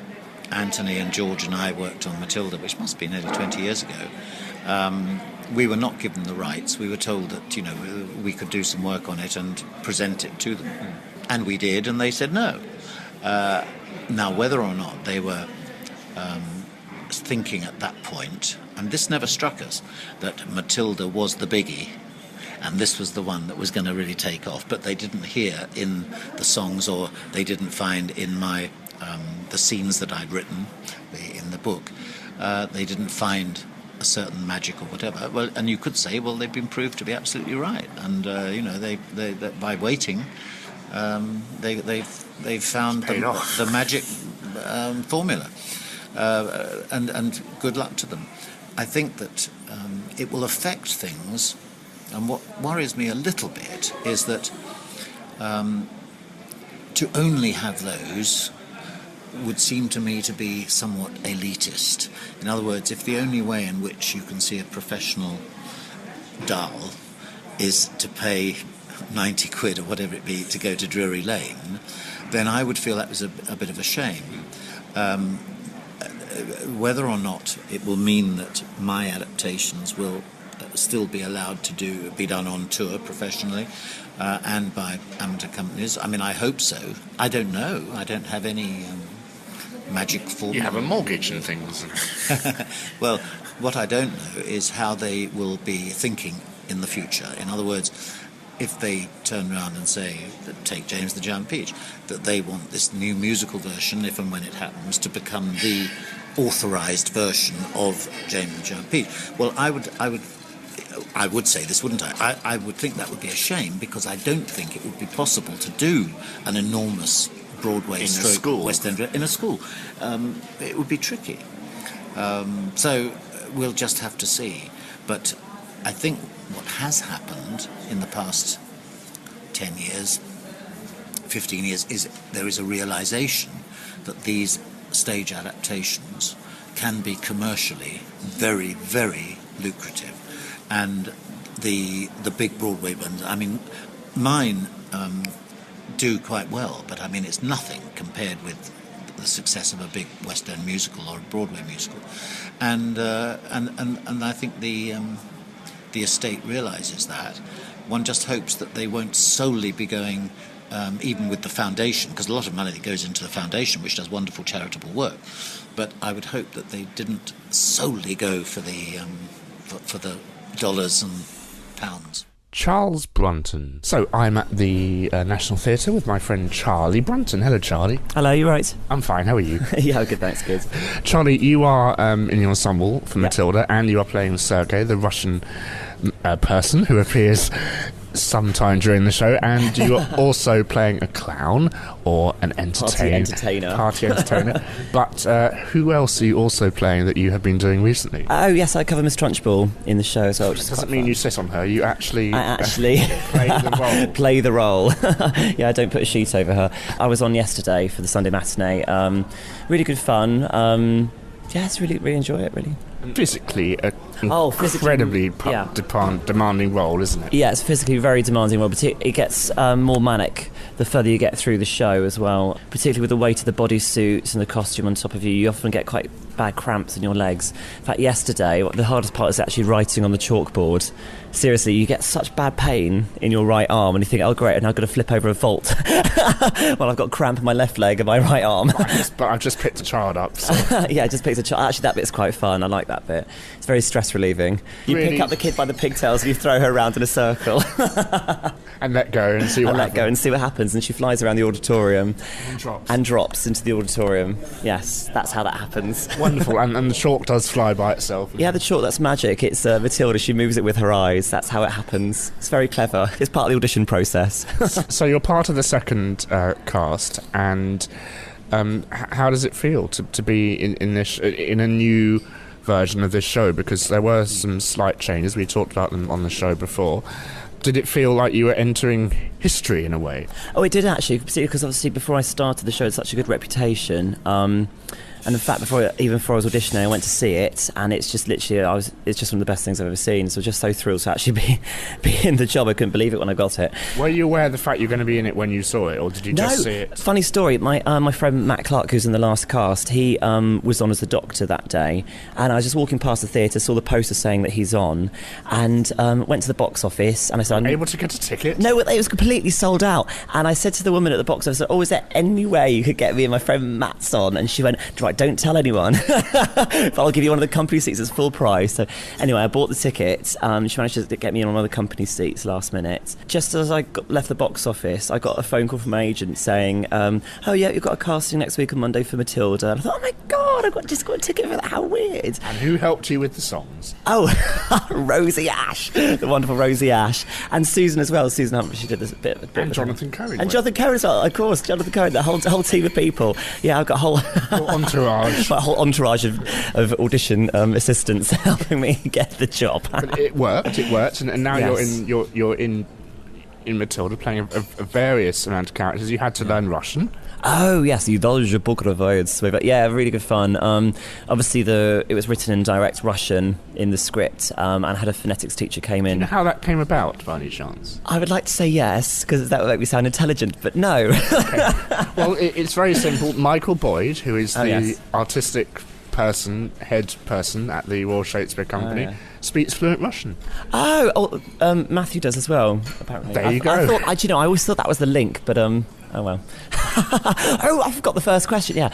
Anthony and George and I worked on Matilda, which must be nearly 20 years ago, we were not given the rights. We were told that, we could do some work on it and present it to them. And we did, and they said no. Now, whether or not they were thinking at that point, and this never struck us, that Matilda was the biggie, and this was the one that was going to really take off, but they didn't hear in the songs, or they didn't find in my the scenes that I'd written in the book, they didn't find a certain magic or whatever. Well, and you could say, well, they've been proved to be absolutely right, and they by waiting, they've found the magic formula. and good luck to them. I think that it will affect things, and what worries me a little bit is that to only have those would seem to me to be somewhat elitist. In other words, if the only way in which you can see a professional Dahl is to pay 90 quid or whatever it be to go to Drury Lane, then I would feel that was a bit of a shame. Whether or not it will mean that my adaptations will still be allowed to be done on tour professionally and by amateur companies, I mean, I hope so. I don't know. I don't have any magic formula. You have a mortgage and things. Well, what I don't know is how they will be thinking in the future. In other words, if they turn around and say, take James the Giant Peach, that they want this new musical version, if and when it happens, to become the authorised version of James the Giant Peach. Well, I would say this, wouldn't I? I would think that would be a shame, because I don't think it would be possible to do an enormous Broadway West End in a school. It would be tricky. So we'll just have to see. But I think what has happened in the past 10 years, 15 years, is there is a realisation that these stage adaptations can be commercially very, very lucrative. And the big Broadway ones, I mean, mine do quite well, but I mean, it's nothing compared with the success of a big West End musical or a Broadway musical. And I think the estate realises that. One just hopes that they won't solely be going, even with the foundation, because a lot of money that goes into the foundation, which does wonderful charitable work. But I would hope that they didn't solely go for the dollars and pounds. Charles Brunton. So I'm at the National Theatre with my friend Charlie Brunton. Hello, Charlie. Hello, you right? I'm fine, how are you? Yeah, good, thanks, good. Charlie, you are in the ensemble for Matilda, and you are playing Sergei, the Russian person who appears sometime during the show, and you are also playing a clown or an party entertainer. But who else are you also playing that you have been doing recently? Oh yes, I cover Miss Trunchbull in the show as well, which is doesn't mean fun. You sit on her, you actually play the role. Yeah, I don't put a sheet over her. I was on yesterday for the Sunday matinee. Really good fun. Yes, really enjoy it, really. Physically, incredibly demanding role, isn't it? Yeah, it's physically a very demanding role, but it gets more manic the further you get through the show as well. Particularly with the weight of the bodysuits and the costume on top of you, you often get quite bad cramps in your legs. In fact, yesterday, the hardest part is actually writing on the chalkboard. Seriously, you get such bad pain in your right arm, and you think, oh great, I'm now going to flip over a vault. Well, I've got cramp in my left leg and my right arm. But I've just picked a child up. So. Yeah, I just picked a child. Actually, that bit's quite fun. I like that bit. It's very stress relieving. You pick up the kid by the pigtails and you throw her around in a circle. And let go and see what happens. And she flies around the auditorium and drops into the auditorium. Yes, that's how that happens. Wonderful. And the chalk does fly by itself. Yeah, the chalk, that's magic. It's Matilda, she moves it with her eyes. That's how it happens. It's very clever. It's part of the audition process. So you're part of the second cast, and how does it feel to be in this in a new version of this show? Because there were some slight changes. We talked about them on the show before. Did it feel like you were entering history in a way? Oh, it did actually, because obviously before I started the show, it's such a good reputation. And in fact, before I was auditioning, I went to see it, and it's just literally, it's just one of the best things I've ever seen. So I was just so thrilled to actually be in the job. I couldn't believe it when I got it. Were you aware of the fact you were going to be in it when you saw it, or did you just see it? Funny story. My friend Matt Clark, who's in the last cast, he was on as the Doctor that day, and I was just walking past the theatre, saw the poster saying that he's on, and went to the box office, and I said, "I'm able to get a ticket?" No, it was completely sold out. And I said to the woman at the box office, "Oh, is there any way you could get me and my friend Matt's on?" And she went, "Right, don't tell anyone, but I'll give you one of the company seats. It's full price." So anyway, I bought the ticket. She managed to get me in one of the company seats last minute. Just as I left the box office, I got a phone call from my agent saying, "Oh yeah, you've got a casting next week on Monday for Matilda." And I thought, "Oh my god, I've just got a ticket for that. How weird!" And who helped you with the songs? Oh, Rosie Ash, the wonderful Rosie Ash, and Susan as well. Susan Humphrey, she did this bit and Jonathan Cohen. And Jonathan Cohen as well, of course. Jonathan Cohen, the whole team of people. Yeah, I've got a whole entourage. entourage. My whole entourage of audition assistants helping me get the job. But it worked, and now Yes. you're in Matilda, playing a various amount of characters. You had to learn Russian. Oh yes, yeah, really good fun. Obviously, it was written in direct Russian in the script, and I had a phonetics teacher came Do you in. know how that came about, by any chance? I would like to say yes, because that would make me sound intelligent, but no. Well, it's very simple. Michael Boyd, who is the yes. artistic head person at the Royal Shakespeare Company, yeah. speaks fluent Russian. Matthew does as well, apparently. There you go. I always thought that was the link, but oh well. Oh, I forgot the first question. Yeah,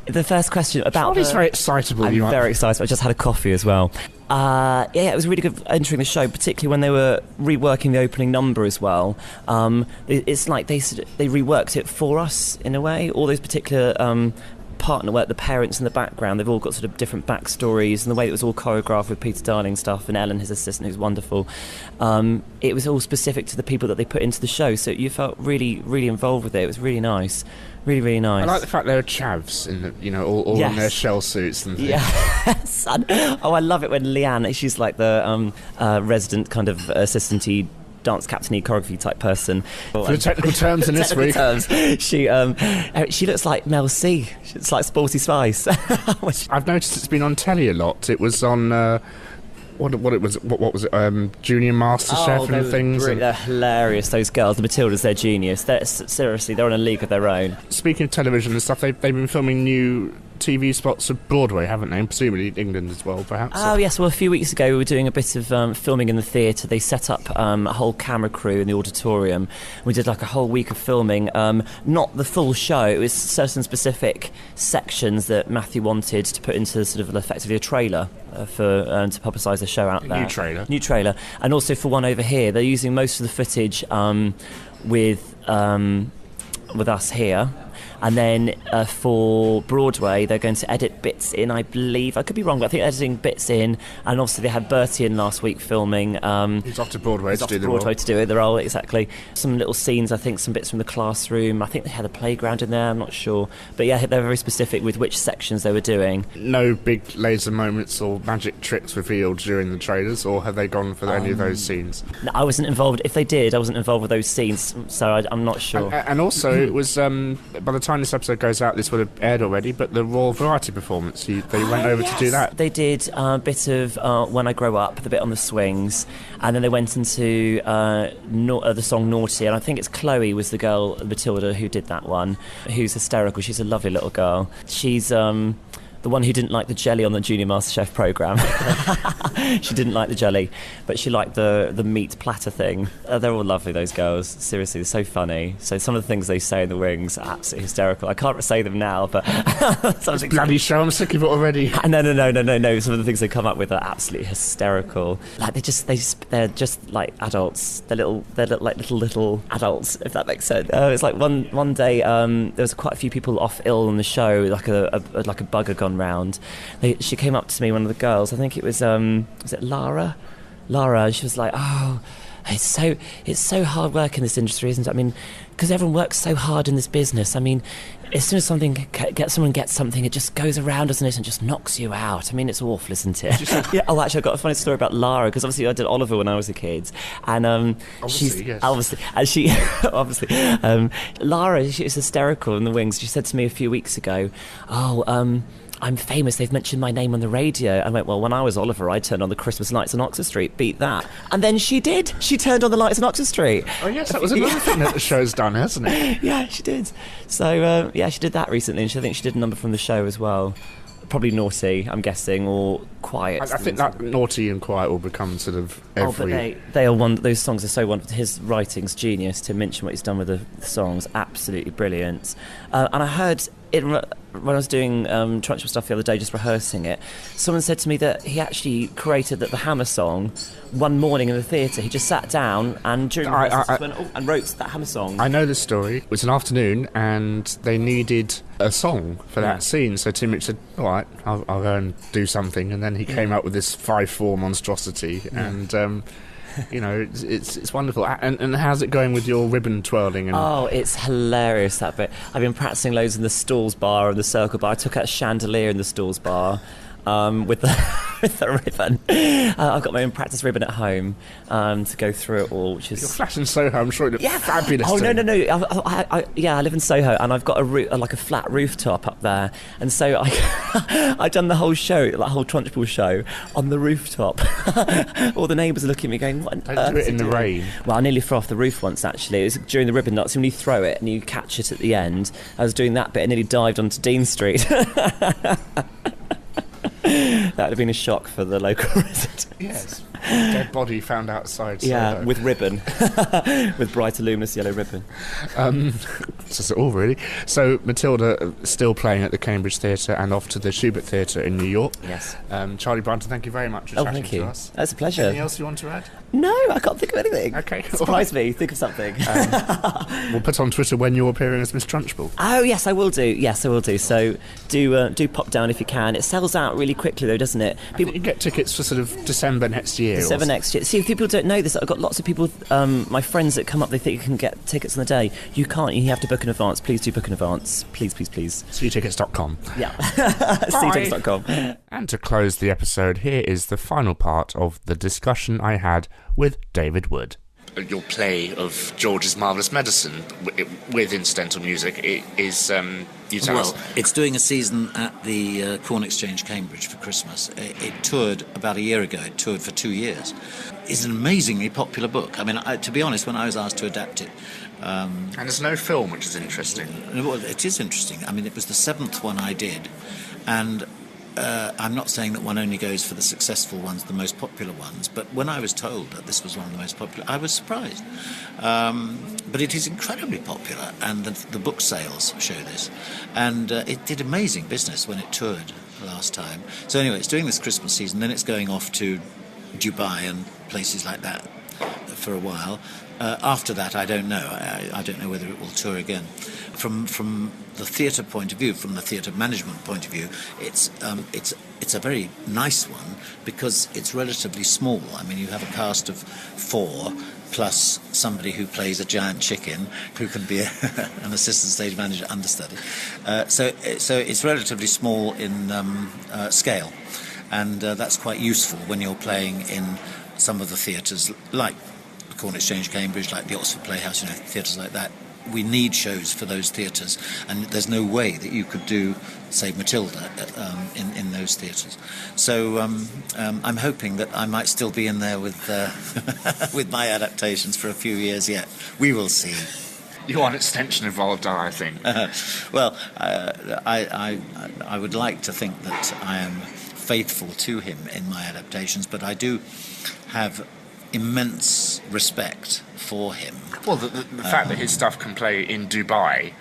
the first question about. Charlie's very excitable. I'm very excited. I just had a coffee as well. It was really good entering the show, particularly when they were reworking the opening number as well. It's like they reworked it for us in a way. All those particular partner work, the parents in the background, they've all got sort of different backstories, and the way it was all choreographed with Peter Darling stuff and Ellen, his assistant, who's wonderful. It was all specific to the people that they put into the show, so you felt really, really involved with it. It was really nice. Really, really nice. I like the fact there are chavs all Yes. in their shell suits and things. Yes. I love it when Leanne, she's like the resident kind of assistant-y dance captain-y choreography type person. For the technical terms in this week. She looks like Mel C. It's like Sporty Spice. I've noticed it's been on telly a lot. It was on what was it? Junior Master Chef and things. They're hilarious. Those girls, the Matildas, they're genius. Seriously, they're on a league of their own. Speaking of television and stuff, they've been filming new TV spots for Broadway, haven't they? And presumably England as well, perhaps. Oh yes, well a few weeks ago we were doing a bit of filming in the theatre. They set up a whole camera crew in the auditorium. We did like a whole week of filming, not the full show. It was certain specific sections that Matthew wanted to put into sort of effectively a trailer for to publicise the show out there. New trailer, and also for one over here. They're using most of the footage with us here. And then for Broadway, they're going to edit bits in, I believe. I could be wrong, but I think they're editing bits in. And also they had Bertie in last week filming. He's off to Broadway to do the role, exactly. Some little scenes, I think, some bits from the classroom. I think they had a playground in there, I'm not sure. But yeah, they're very specific with which sections they were doing. No big laser moments or magic tricks revealed during the trailers, or have they gone for any of those scenes? No, I wasn't involved. If they did, I wasn't involved with those scenes, so I'm not sure. And also, it was, by the time this episode goes out, this would have aired already, but the Royal Variety performance, they went over to do that. They did a bit of When I Grow Up, the bit on the swings, and then they went into the song Naughty, and I think it's Chloe was the girl, Matilda, who did that one, who's hysterical. She's a lovely little girl. She's the one who didn't like the jelly on the Junior MasterChef programme. She didn't like the jelly, but she liked the meat platter thing. They're all lovely, those girls. Seriously, they're so funny. So some of the things they say in the wings are absolutely hysterical. I can't say them now, but... bloody show, I'm sick of it already. No. Some of the things they come up with are absolutely hysterical. Like they're just like adults. They look like little adults, if that makes sense. It's like one day there was quite a few people off ill on the show, like a bug had gone round. She came up to me, one of the girls, I think it was it Lara, and she was like, oh, it's so hard work in this industry, isn't it? I mean, because everyone works so hard in this business. I mean, as soon as someone gets something, it just goes around, doesn't it, and just knocks you out. I mean, it's awful, isn't it? Yeah. Oh, actually, I've got a funny story about Lara, because obviously I did Oliver when I was a kid, and Lara, she was hysterical in the wings. She said to me a few weeks ago, I'm famous, they've mentioned my name on the radio. I went, well, when I was Oliver, I turned on the Christmas lights on Oxford Street, beat that. And then she did. She turned on the lights on Oxford Street. Oh, yes, that was another thing that the show's done, hasn't it? Yeah, she did. So, she did that recently, and I think she did a number from the show as well. Probably Naughty, I'm guessing, or Quiet. I think that Naughty and Quiet will become sort of every... Oh, but they are those songs are so wonderful. His writing's genius. To mention what he's done with the songs, absolutely brilliant. And I heard... when I was doing Trunchbull stuff the other day, just rehearsing it, someone said to me that he actually created the Hammer song one morning in the theatre. He just sat down and during the and wrote that Hammer song. I know the story. It was an afternoon and they needed a song for that scene, so Tim Rich said, all right, I'll go and do something, and then he came up with this 5/4 monstrosity, and You know, it's wonderful. And how's it going with your ribbon twirling? And Oh, it's hilarious, that bit. I've been practicing loads in the Stalls bar and the Circle bar. I took out a chandelier in the Stalls bar with the ribbon. I've got my own practice ribbon at home to go through it all, which is... Your flat in Soho, I'm sure it looks fabulous. Oh, no. I live in Soho, and I've got a flat rooftop up there, and so I've done the whole show, that whole Trunchbull show, on the rooftop. All the neighbours are looking at me going, what on earth? Don't do it in the rain. Well, I nearly fell off the roof once, actually. It was during the ribbon knots, when you throw it and you catch it at the end. I was doing that bit and nearly dived onto Dean Street. That would have been a shock for the local resident. Yes. Dead body found outside Soho. Yeah, with ribbon. With bright, luminous yellow ribbon. That's all, really. So, Matilda still playing at the Cambridge Theatre and off to the Schubert Theatre in New York. Yes. Charlie Brunton, thank you very much for chatting to us. That's a pleasure. Anything else you want to add? No, I can't think of anything. Okay. Surprise me. Think of something. We'll put on Twitter when you're appearing as Miss Trunchbull. Oh, yes, I will do. So do pop down if you can. It sells out really quickly, though, doesn't it? You can get tickets for sort of December next year. December next year. See, if people don't know this, I've got lots of people, my friends that come up, they think you can get tickets on the day. You can't. You have to book in advance. Please do book in advance. Please. SeeTickets.com. Yeah. SeeTickets.com. And to close the episode, here is the final part of the discussion I had with David Wood. Your play of George's Marvellous Medicine with incidental music is, you tell us. Well, it's doing a season at the Corn Exchange, Cambridge for Christmas. It toured about a year ago. It toured for 2 years. It's an amazingly popular book. I mean, to be honest, when I was asked to adapt it... and there's no film, which is interesting. Well, it is interesting. I mean, it was the 7th one I did, and... I'm not saying that one only goes for the successful ones, the most popular ones, but when I was told that this was one of the most popular, I was surprised. But it is incredibly popular, and the book sales show this. And it did amazing business when it toured last time. So anyway, it's doing this Christmas season, then it's going off to Dubai and places like that for a while. After that, I don't know. I don't know whether it will tour again. From the theatre point of view, from the theatre management point of view, it's a very nice one because it's relatively small. I mean, you have a cast of 4 plus somebody who plays a giant chicken who can be an assistant stage manager understudy. So it's relatively small in scale, and that's quite useful when you're playing in some of the theatres like Corn Exchange, Cambridge, like the Oxford Playhouse, theatres like that. We need shows for those theatres, and there's no way that you could do, say, Matilda in those theatres. So I'm hoping that I might still be in there with with my adaptations for a few years yet. We will see. You are an extension of Roald Dahl, I think. Well, I would like to think that I am faithful to him in my adaptations, but I do have immense respect for him. Well, the fact that his stuff can play in Dubai,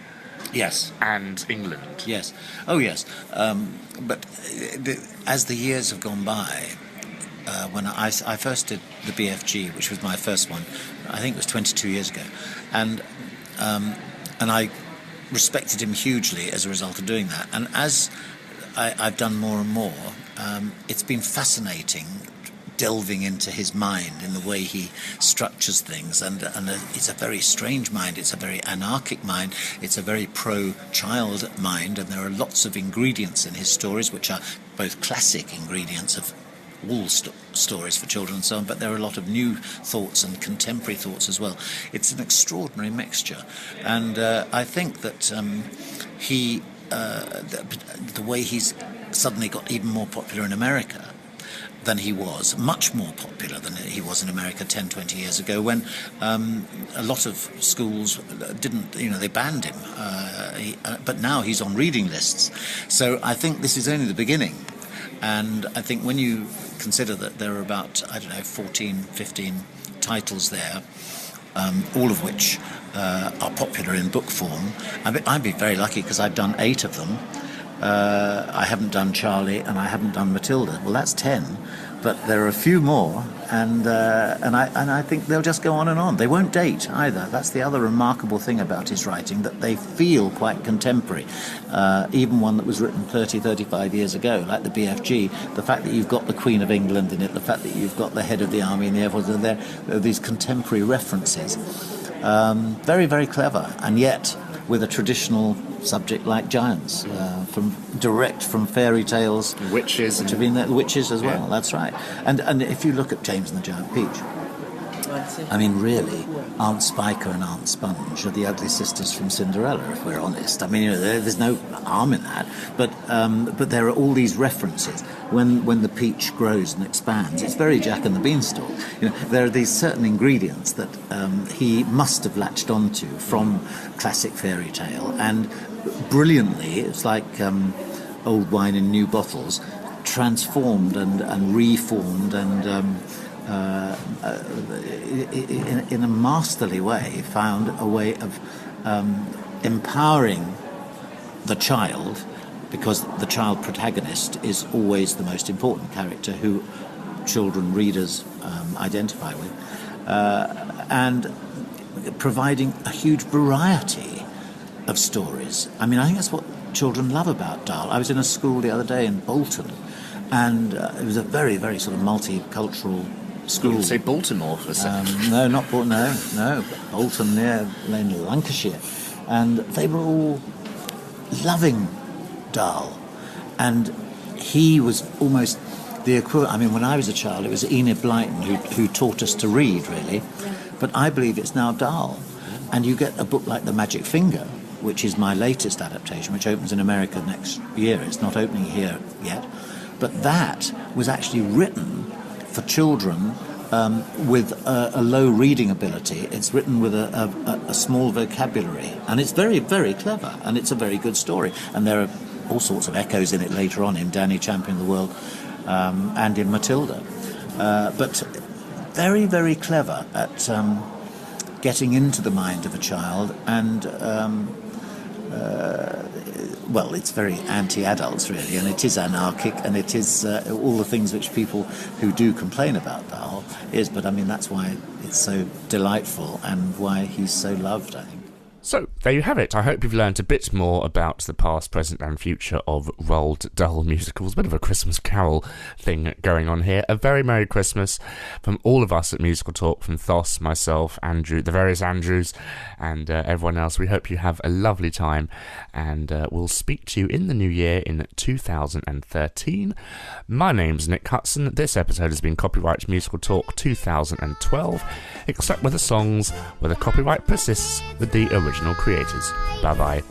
yes, and England, yes, oh yes. But as the years have gone by, when I first did the BFG, which was my first one, I think it was 22 years ago, and I respected him hugely as a result of doing that. And as I've done more and more, it's been fascinating delving into his mind in the way he structures things, and it's a very strange mind, it's a very anarchic mind, it's a very pro-child mind, and there are lots of ingredients in his stories which are both classic ingredients of all stories for children and so on, but there are a lot of new thoughts and contemporary thoughts as well. It's an extraordinary mixture, and I think that the way he's suddenly got even more popular in America than he was, much more popular than he was in America 10, 20 years ago, when a lot of schools didn't, they banned him. But now he's on reading lists. So I think this is only the beginning. And I think when you consider that there are about, 14, 15 titles there, all of which are popular in book form, I'd be very lucky because I've done 8 of them. I haven't done Charlie and I haven't done Matilda. Well, that's 10. but there are a few more, and I think they'll just go on and on. They won't date either. That's the other remarkable thing about his writing, that they feel quite contemporary. Even one that was written 30, 35 years ago, like the BFG, the fact that you've got the Queen of England in it, the fact that you've got the head of the army and the Air Force, there are these contemporary references. Very, very clever, and yet with a traditional subject like giants, from fairy tales, Witches, which have been there, witches as well. Yeah. That's right. And if you look at James and the Giant Peach, I mean, really, Aunt Spiker and Aunt Sponge are the ugly sisters from Cinderella, if we're honest. I mean, there's no harm in that, but there are all these references. When the peach grows and expands, it's very Jack and the Beanstalk. There are these certain ingredients that he must have latched onto from classic fairy tale, and brilliantly, it's like old wine in new bottles, transformed and reformed and in a masterly way, found a way of empowering the child, because the child protagonist is always the most important character who children readers identify with, and providing a huge variety of stories. I mean, I think that's what children love about Dahl. I was in a school the other day in Bolton, and it was a very, very sort of multicultural school. You say Baltimore for a second. No, not Bolton. No, Bolton, near in Lancashire, and they were all loving Dahl, and he was almost the equivalent. I mean, when I was a child, it was Enid Blyton who taught us to read, really, but I believe it's now Dahl, and you get a book like The Magic Finger, which is my latest adaptation, which opens in America next year. It's not opening here yet, but that was actually written for children with a low reading ability. It's written with a small vocabulary, and it's very, very clever, and it's a very good story. And there are all sorts of echoes in it later on in Danny Champion of the World and in Matilda. But very, very clever at getting into the mind of a child, and well, it's very anti-adults, really, and it is anarchic, and it is all the things which people who do complain about Dahl is, but I mean, that's why it's so delightful and why he's so loved, I think. So, there you have it. I hope you've learned a bit more about the past, present and future of Roald Dahl musicals. A bit of a Christmas carol thing going on here. A very Merry Christmas from all of us at Musical Talk, from Thos, myself, Andrew, the various Andrews, and everyone else. We hope you have a lovely time, and we'll speak to you in the new year in 2013. My name's Nick Hutson. This episode has been Copyright Musical Talk 2012, except with the songs where the copyright persists with the original creators. Bye-bye.